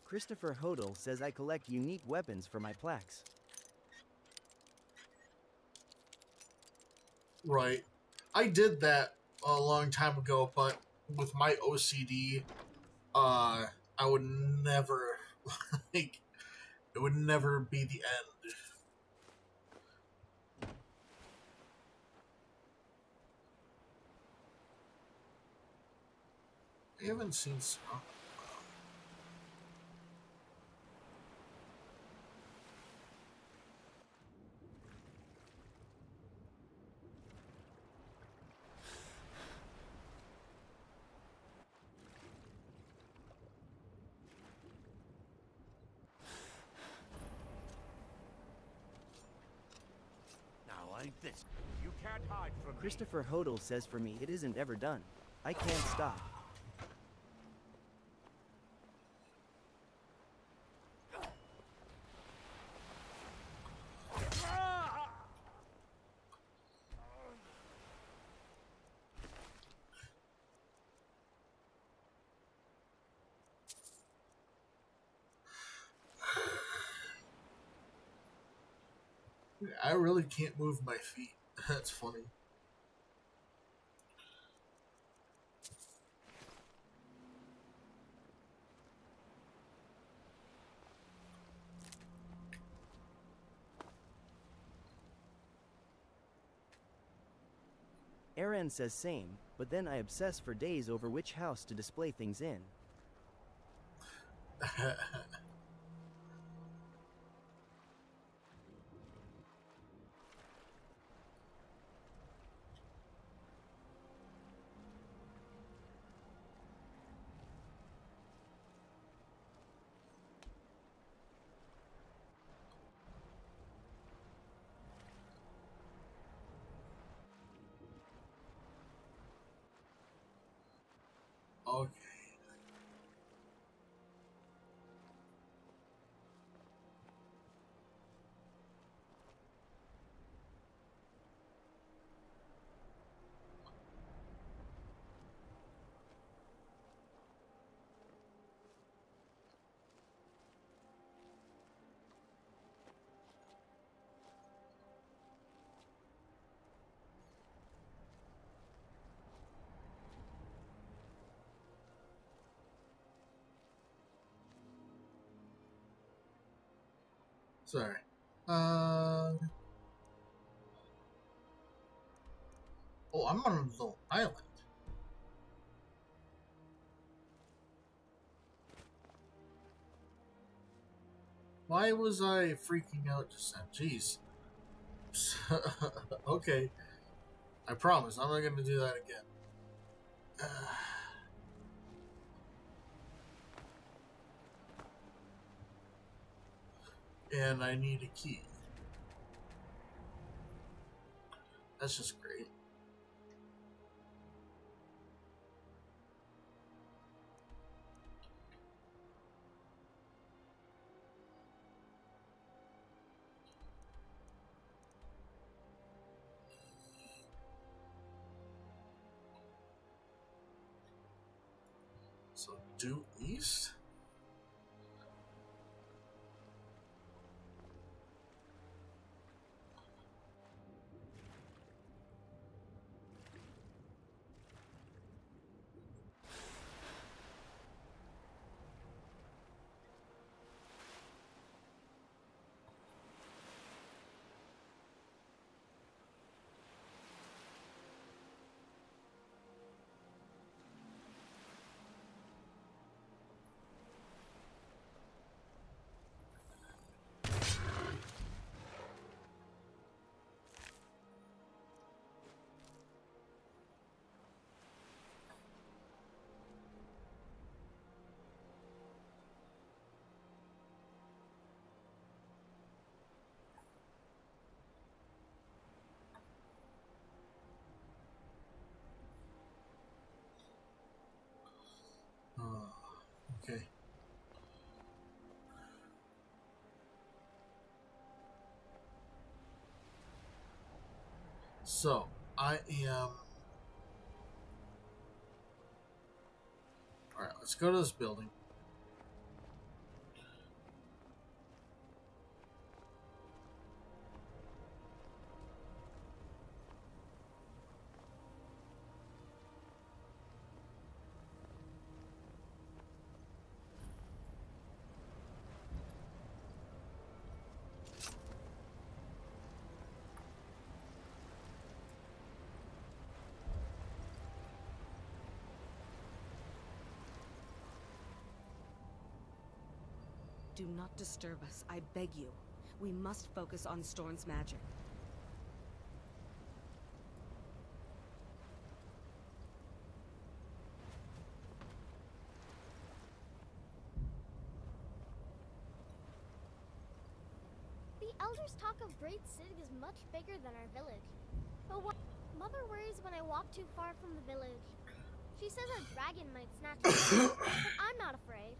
Christopher Hodel says I collect unique weapons for my plaques. Right. I did that a long time ago, but with my OCD, I would never, like, it would never be the end. I haven't seen Smoke. This. You can't hide from Christopher Hodel says for me it isn't ever done. I can't stop. I really can't move my feet. That's funny. Aaron says same, but then I obsess for days over which house to display things in. Sorry. Oh, I'm on a little island. Why was I freaking out just then? Jeez. Okay. I promise, I'm not going to do that again. And I need a key. That's just great. So, due east? Okay. So, I am... Alright, let's go to this building. Do not disturb us, I beg you. We must focus on Storm's magic. The elders talk of Great City is much bigger than our village. But what Mother worries when I walk too far from the village. She says a dragon might snatch me up, but I'm not afraid.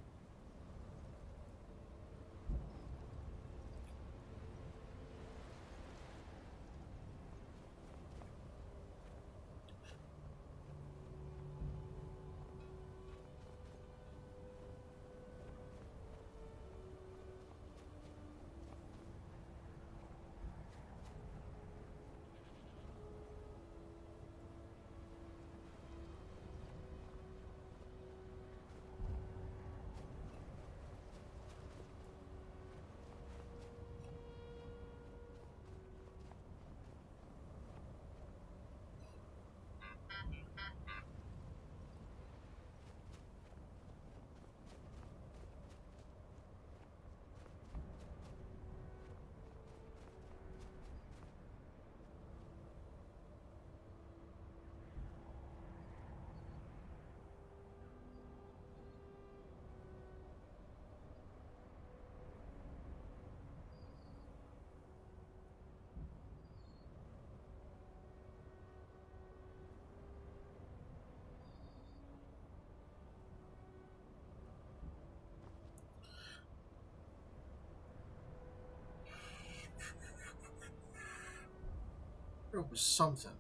There was something.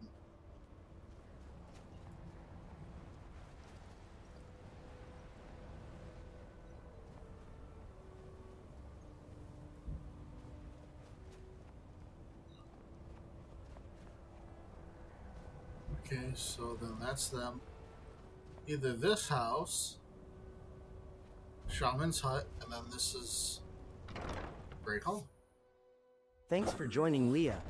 Okay, so then that's them. Either this house, Shaman's hut, and then this is Great Hall. Thanks for joining, Leah.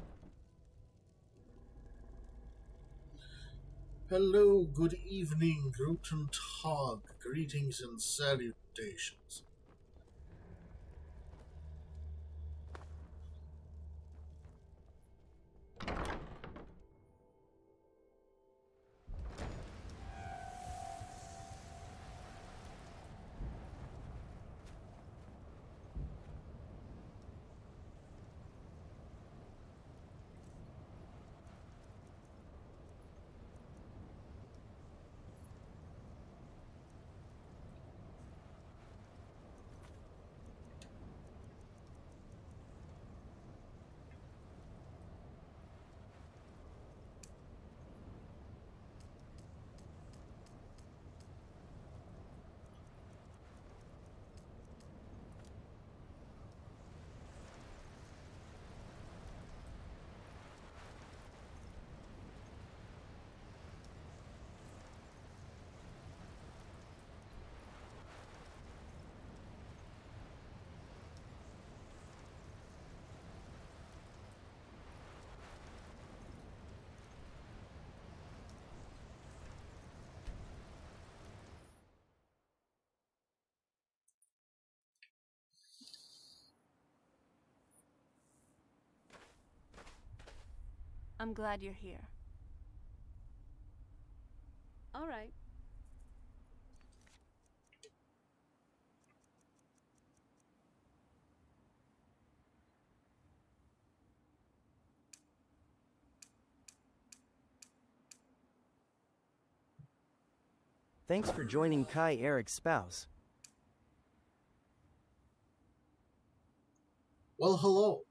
Hello, good evening, Guten Tag, greetings and salutations. I'm glad you're here. All right. Thanks for joining Kai Eric's spouse. Well, hello.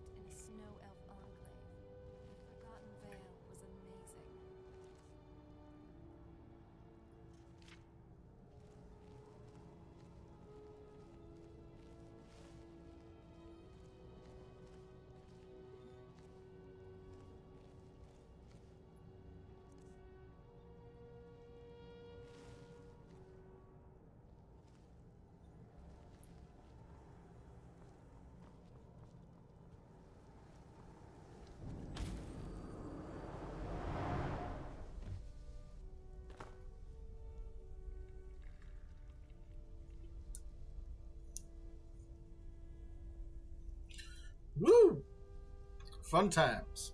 In a snow elf enclave, the Forgotten Vale was amazing. Woo! Fun times.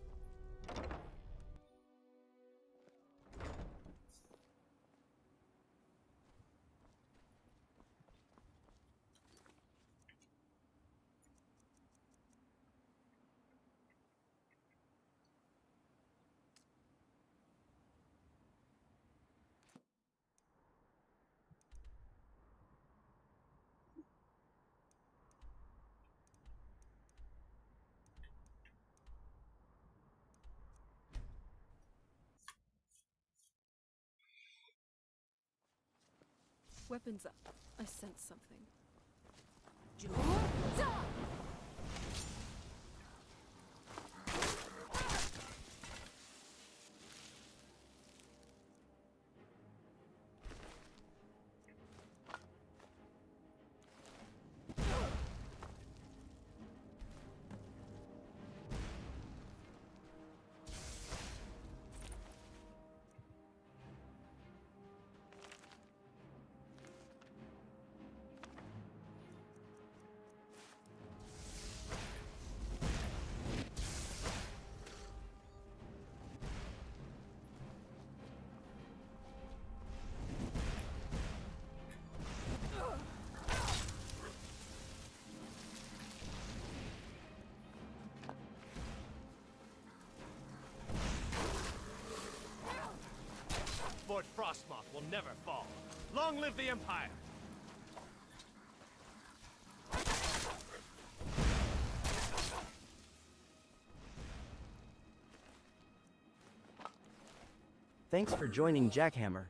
Weapons up. I sense something. Lord Frostmoth will never fall. Long live the Empire! Thanks for joining Jackhammer.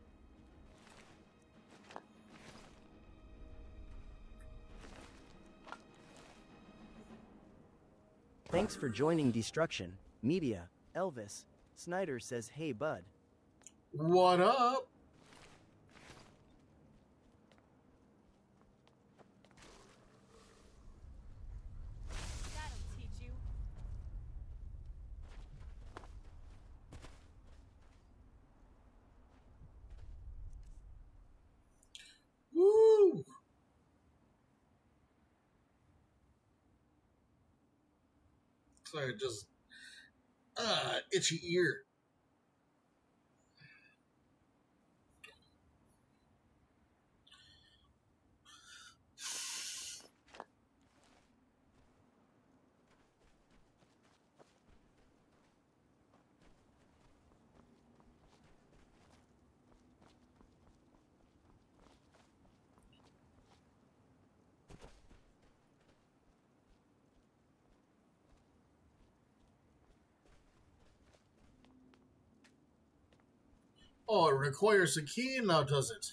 Thanks for joining Destruction Media. Elvis Snyder says, "Hey bud." What up? That'll teach you. Woo! Sorry, just itchy ear. Oh, it requires a key now, does it?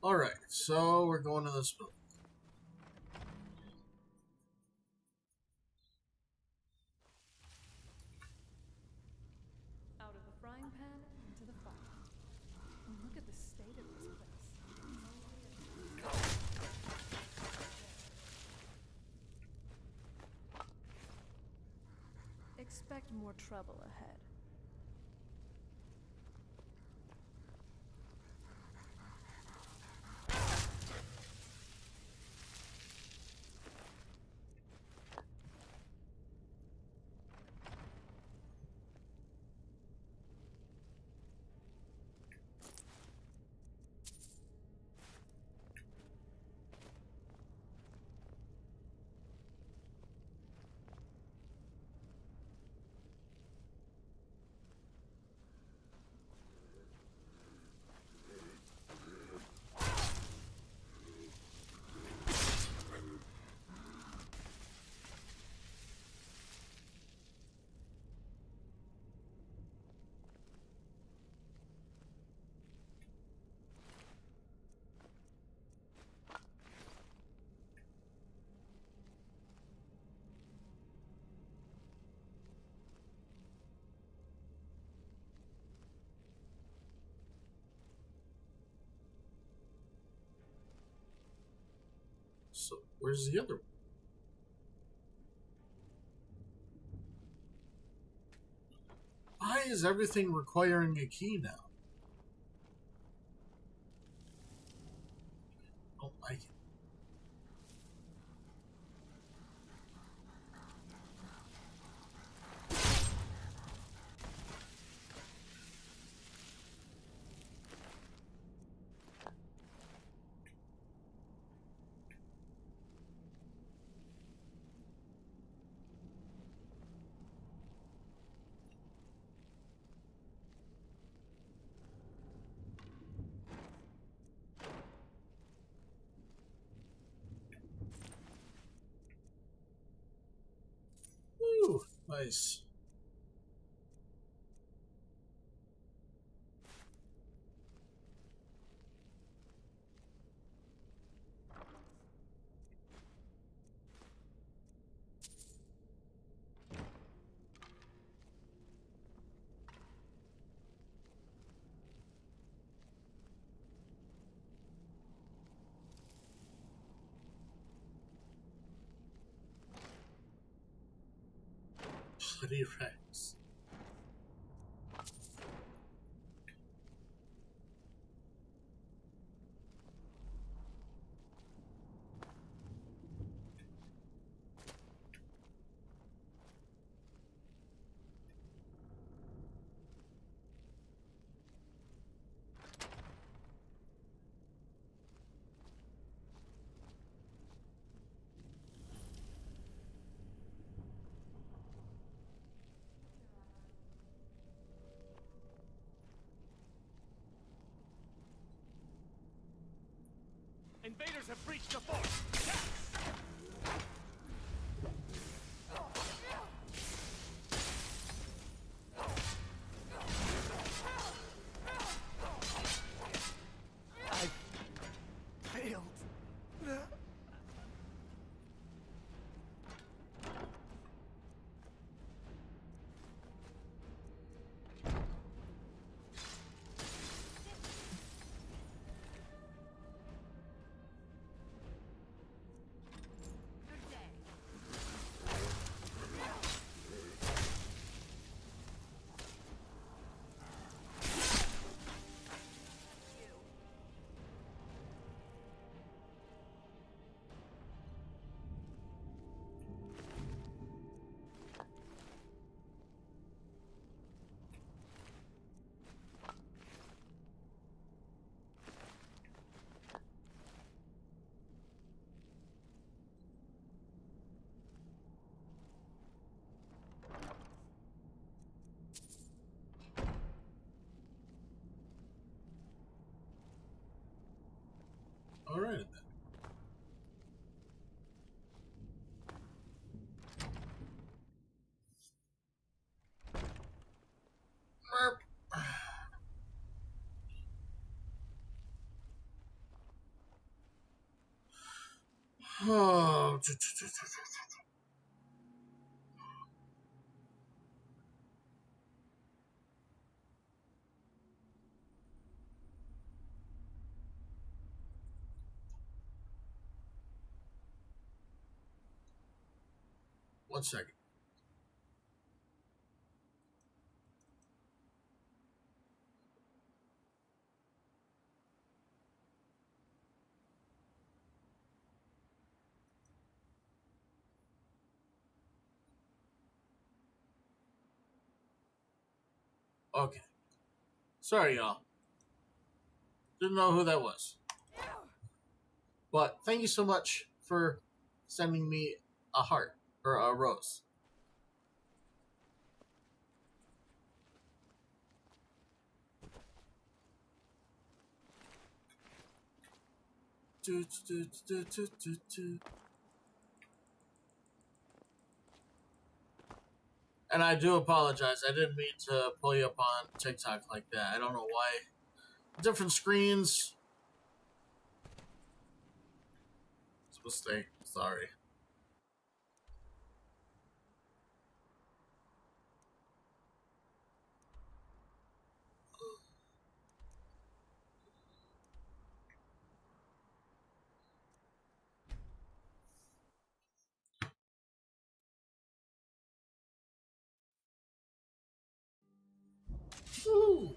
Alright, so we're going to this building. Out of the frying pan into the fire. And look at the state of this place. Expect more trouble ahead. So, where's the other one? Why is everything requiring a key now? I don't like it. Ooh, nice. Bloody Rex. Invaders have breached the fort. I failed. All right then. Oh, 1 second. Okay. Sorry, y'all. Didn't know who that was. But thank you so much for sending me a heart or a rose. Do, do, do, do, do, do. And I do apologize. I didn't mean to pull you up on TikTok like that. I don't know why. Different screens. It's a mistake. Sorry. Ooh.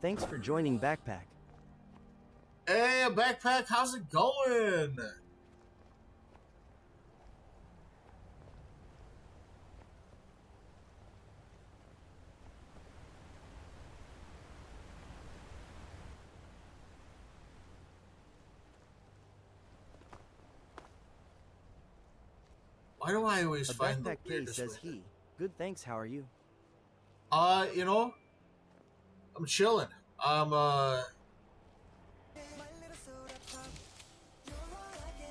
Thanks for joining Backpack. Hey, Backpack, how's it going? Why do I always find the Backpack K weirdest says way? he. Good, thanks. How are you? You know, I'm chilling. I'm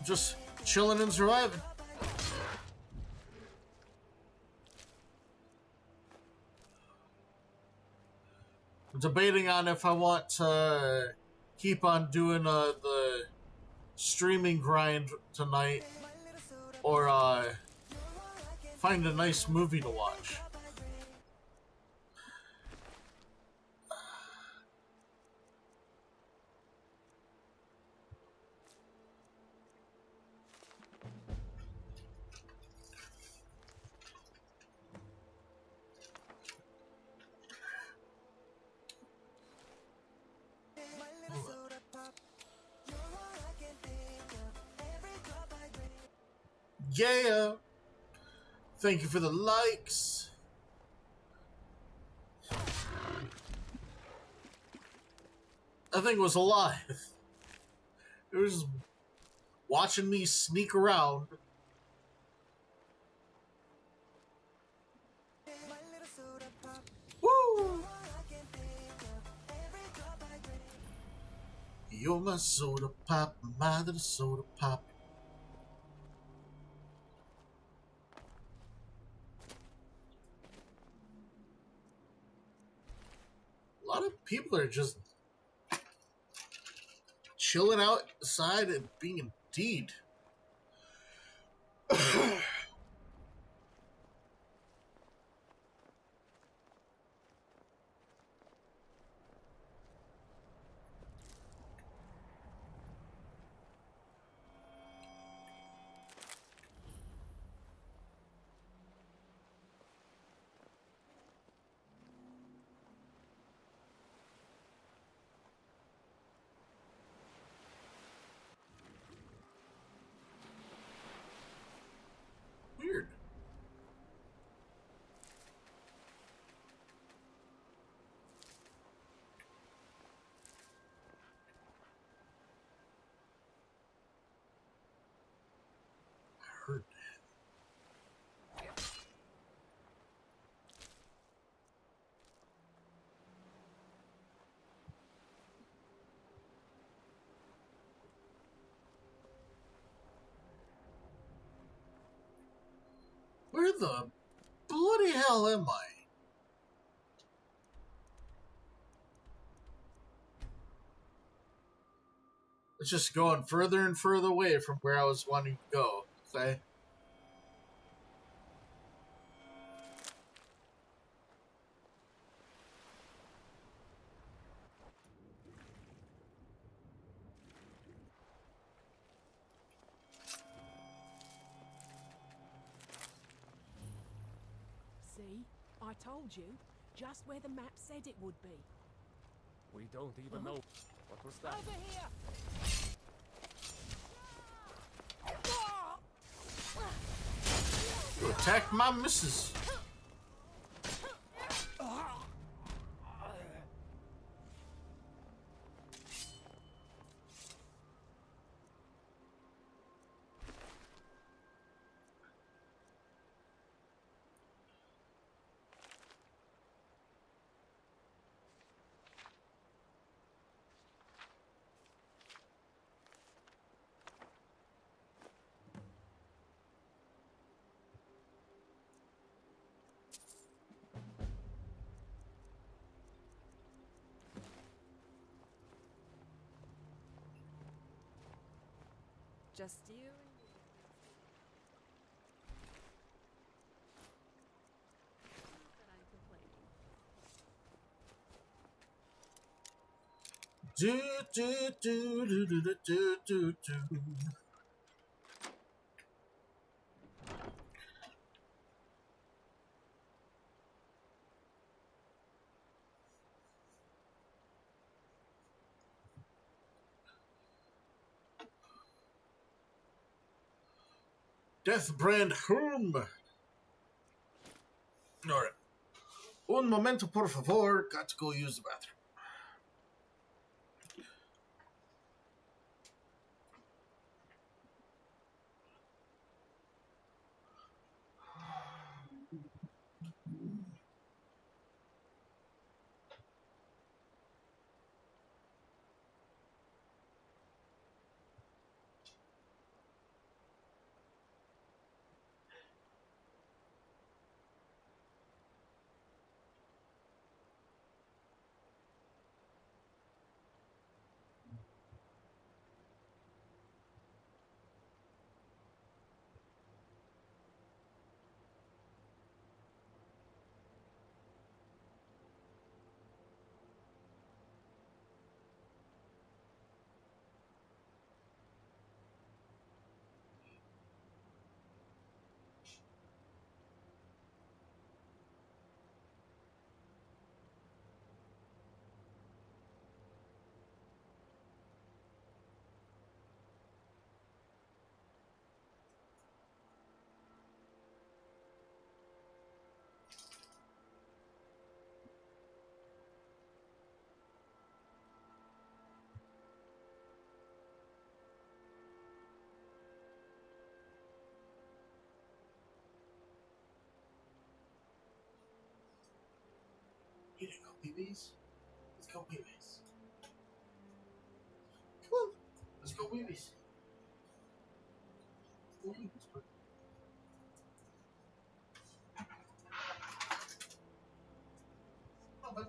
just chilling and surviving. I'm debating on if I want to keep on doing the streaming grind tonight, or find a nice movie to watch. Yeah! Thank you for the likes. That thing was alive. It was watching me sneak around. Woo! You're my soda pop, my little soda pop. A lot of people are just chilling outside and being indeed. Weird. I heard that. Where the bloody hell am I? It's just going further and further away from where I was wanting to go. Okay? See? I told you. Just where the map said it would be. We don't even know. What was that? Over here! You attacked my missus. Just you and me. Not that I'm complaining. Do do do do do do do do. Death brand home. Alright. Un momento, por favor. Got to go use the bathroom. need to go, babies. Let's go, babies. Come on. Let's go, babies. Go, babies. Come on, bud.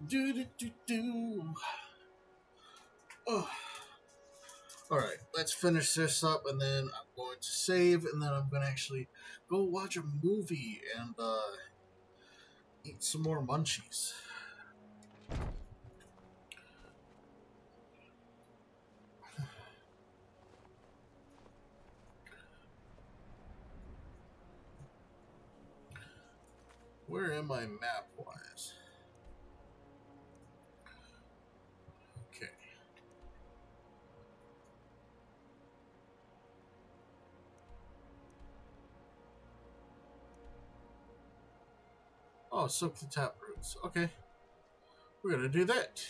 Do do do do. Oh. All right, let's finish this up, and then I'm going to save, and then I'm going to actually go watch a movie and eat some more munchies. Where am I map-wise? Okay. Oh, soak the tap roots. Okay. We're gonna do that.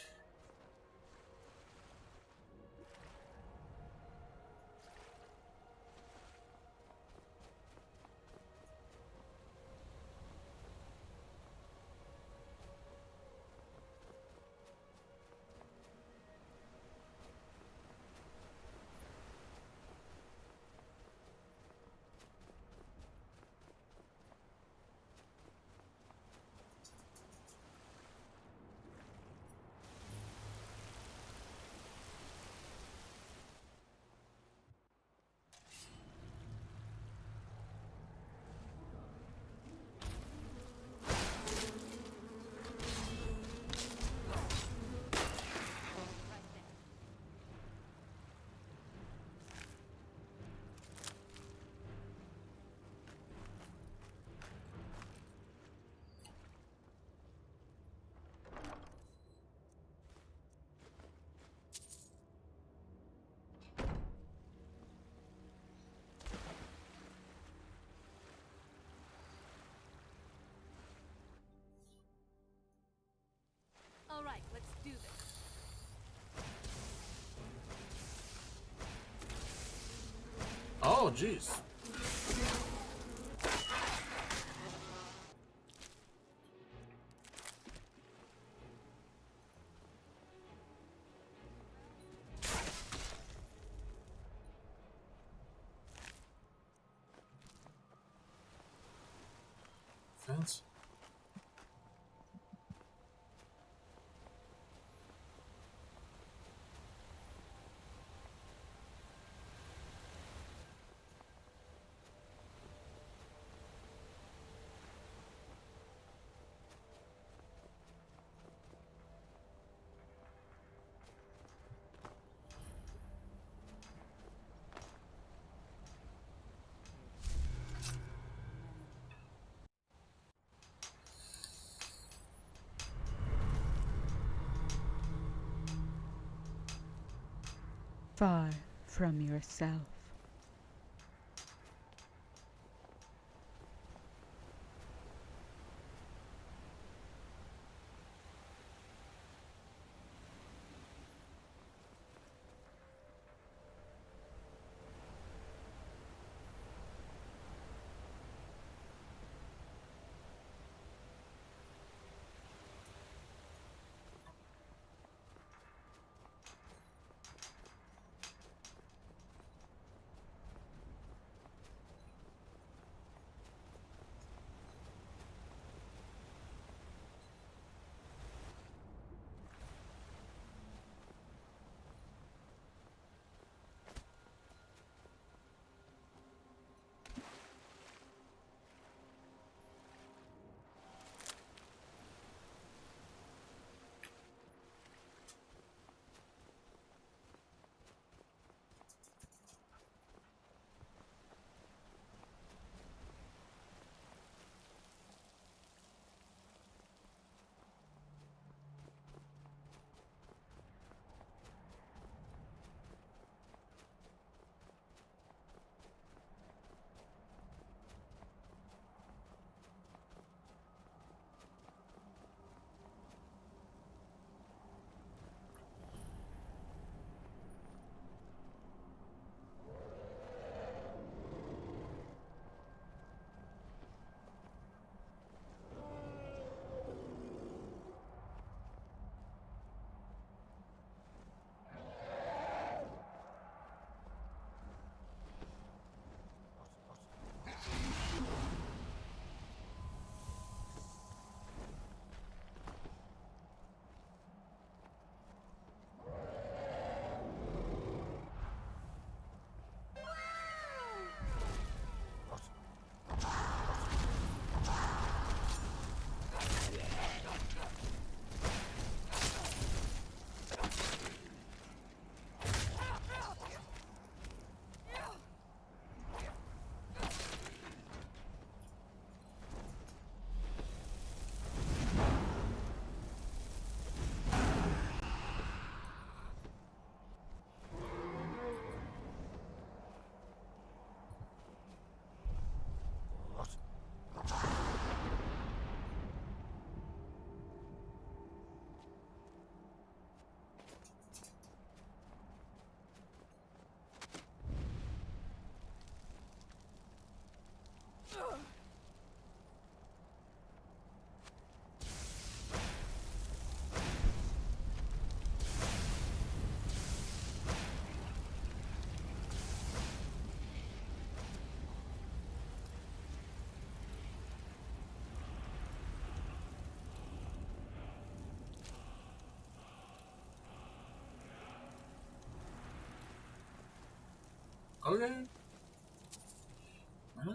All right, let's do this. Oh, jeez. Fence. Far from yourself. Okay. Huh?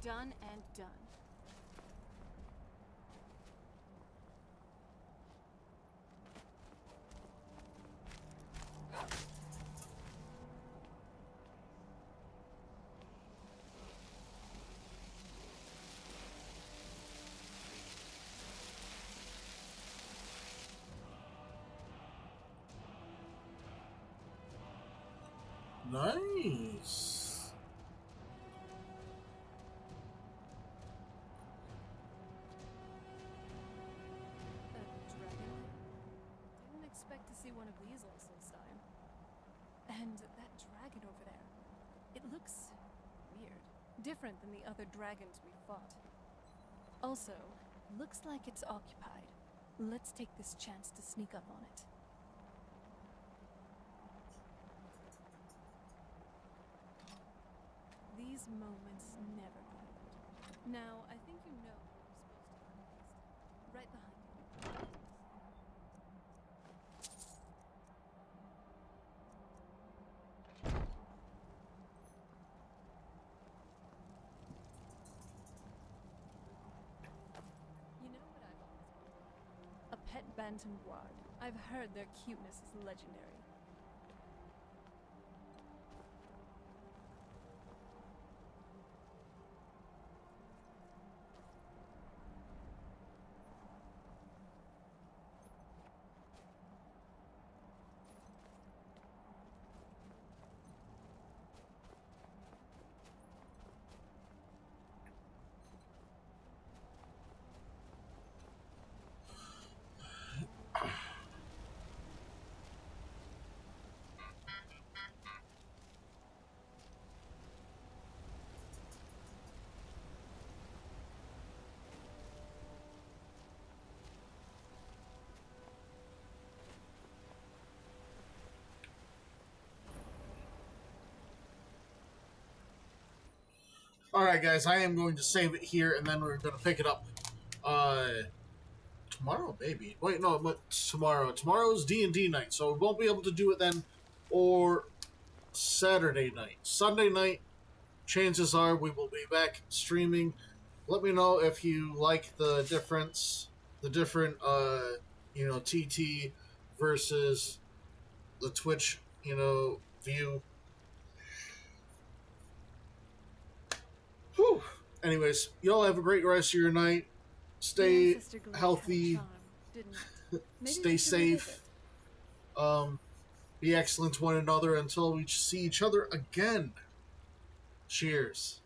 Done and done. Nice. Dragon? Didn't expect to see one of these on Solstheim. And that dragon over there. It looks weird. Different than the other dragons we fought. Also, looks like it's occupied. Let's take this chance to sneak up on it. These moments never get old. Now, I think you know where we're supposed to go next. Right behind you. You know what I've always wanted? A pet bantam guard. I've heard their cuteness is legendary. Alright, guys, I am going to save it here, and then we're going to pick it up tomorrow, maybe. Wait, no, but tomorrow. Tomorrow's D&D night, so we won't be able to do it then, or Saturday night. Sunday night, chances are we will be back streaming. Let me know if you like the different, TT versus the Twitch, view. Whew. Anyways, y'all have a great rest of your night. Stay healthy. Stay safe. Be excellent to one another until we see each other again. Cheers.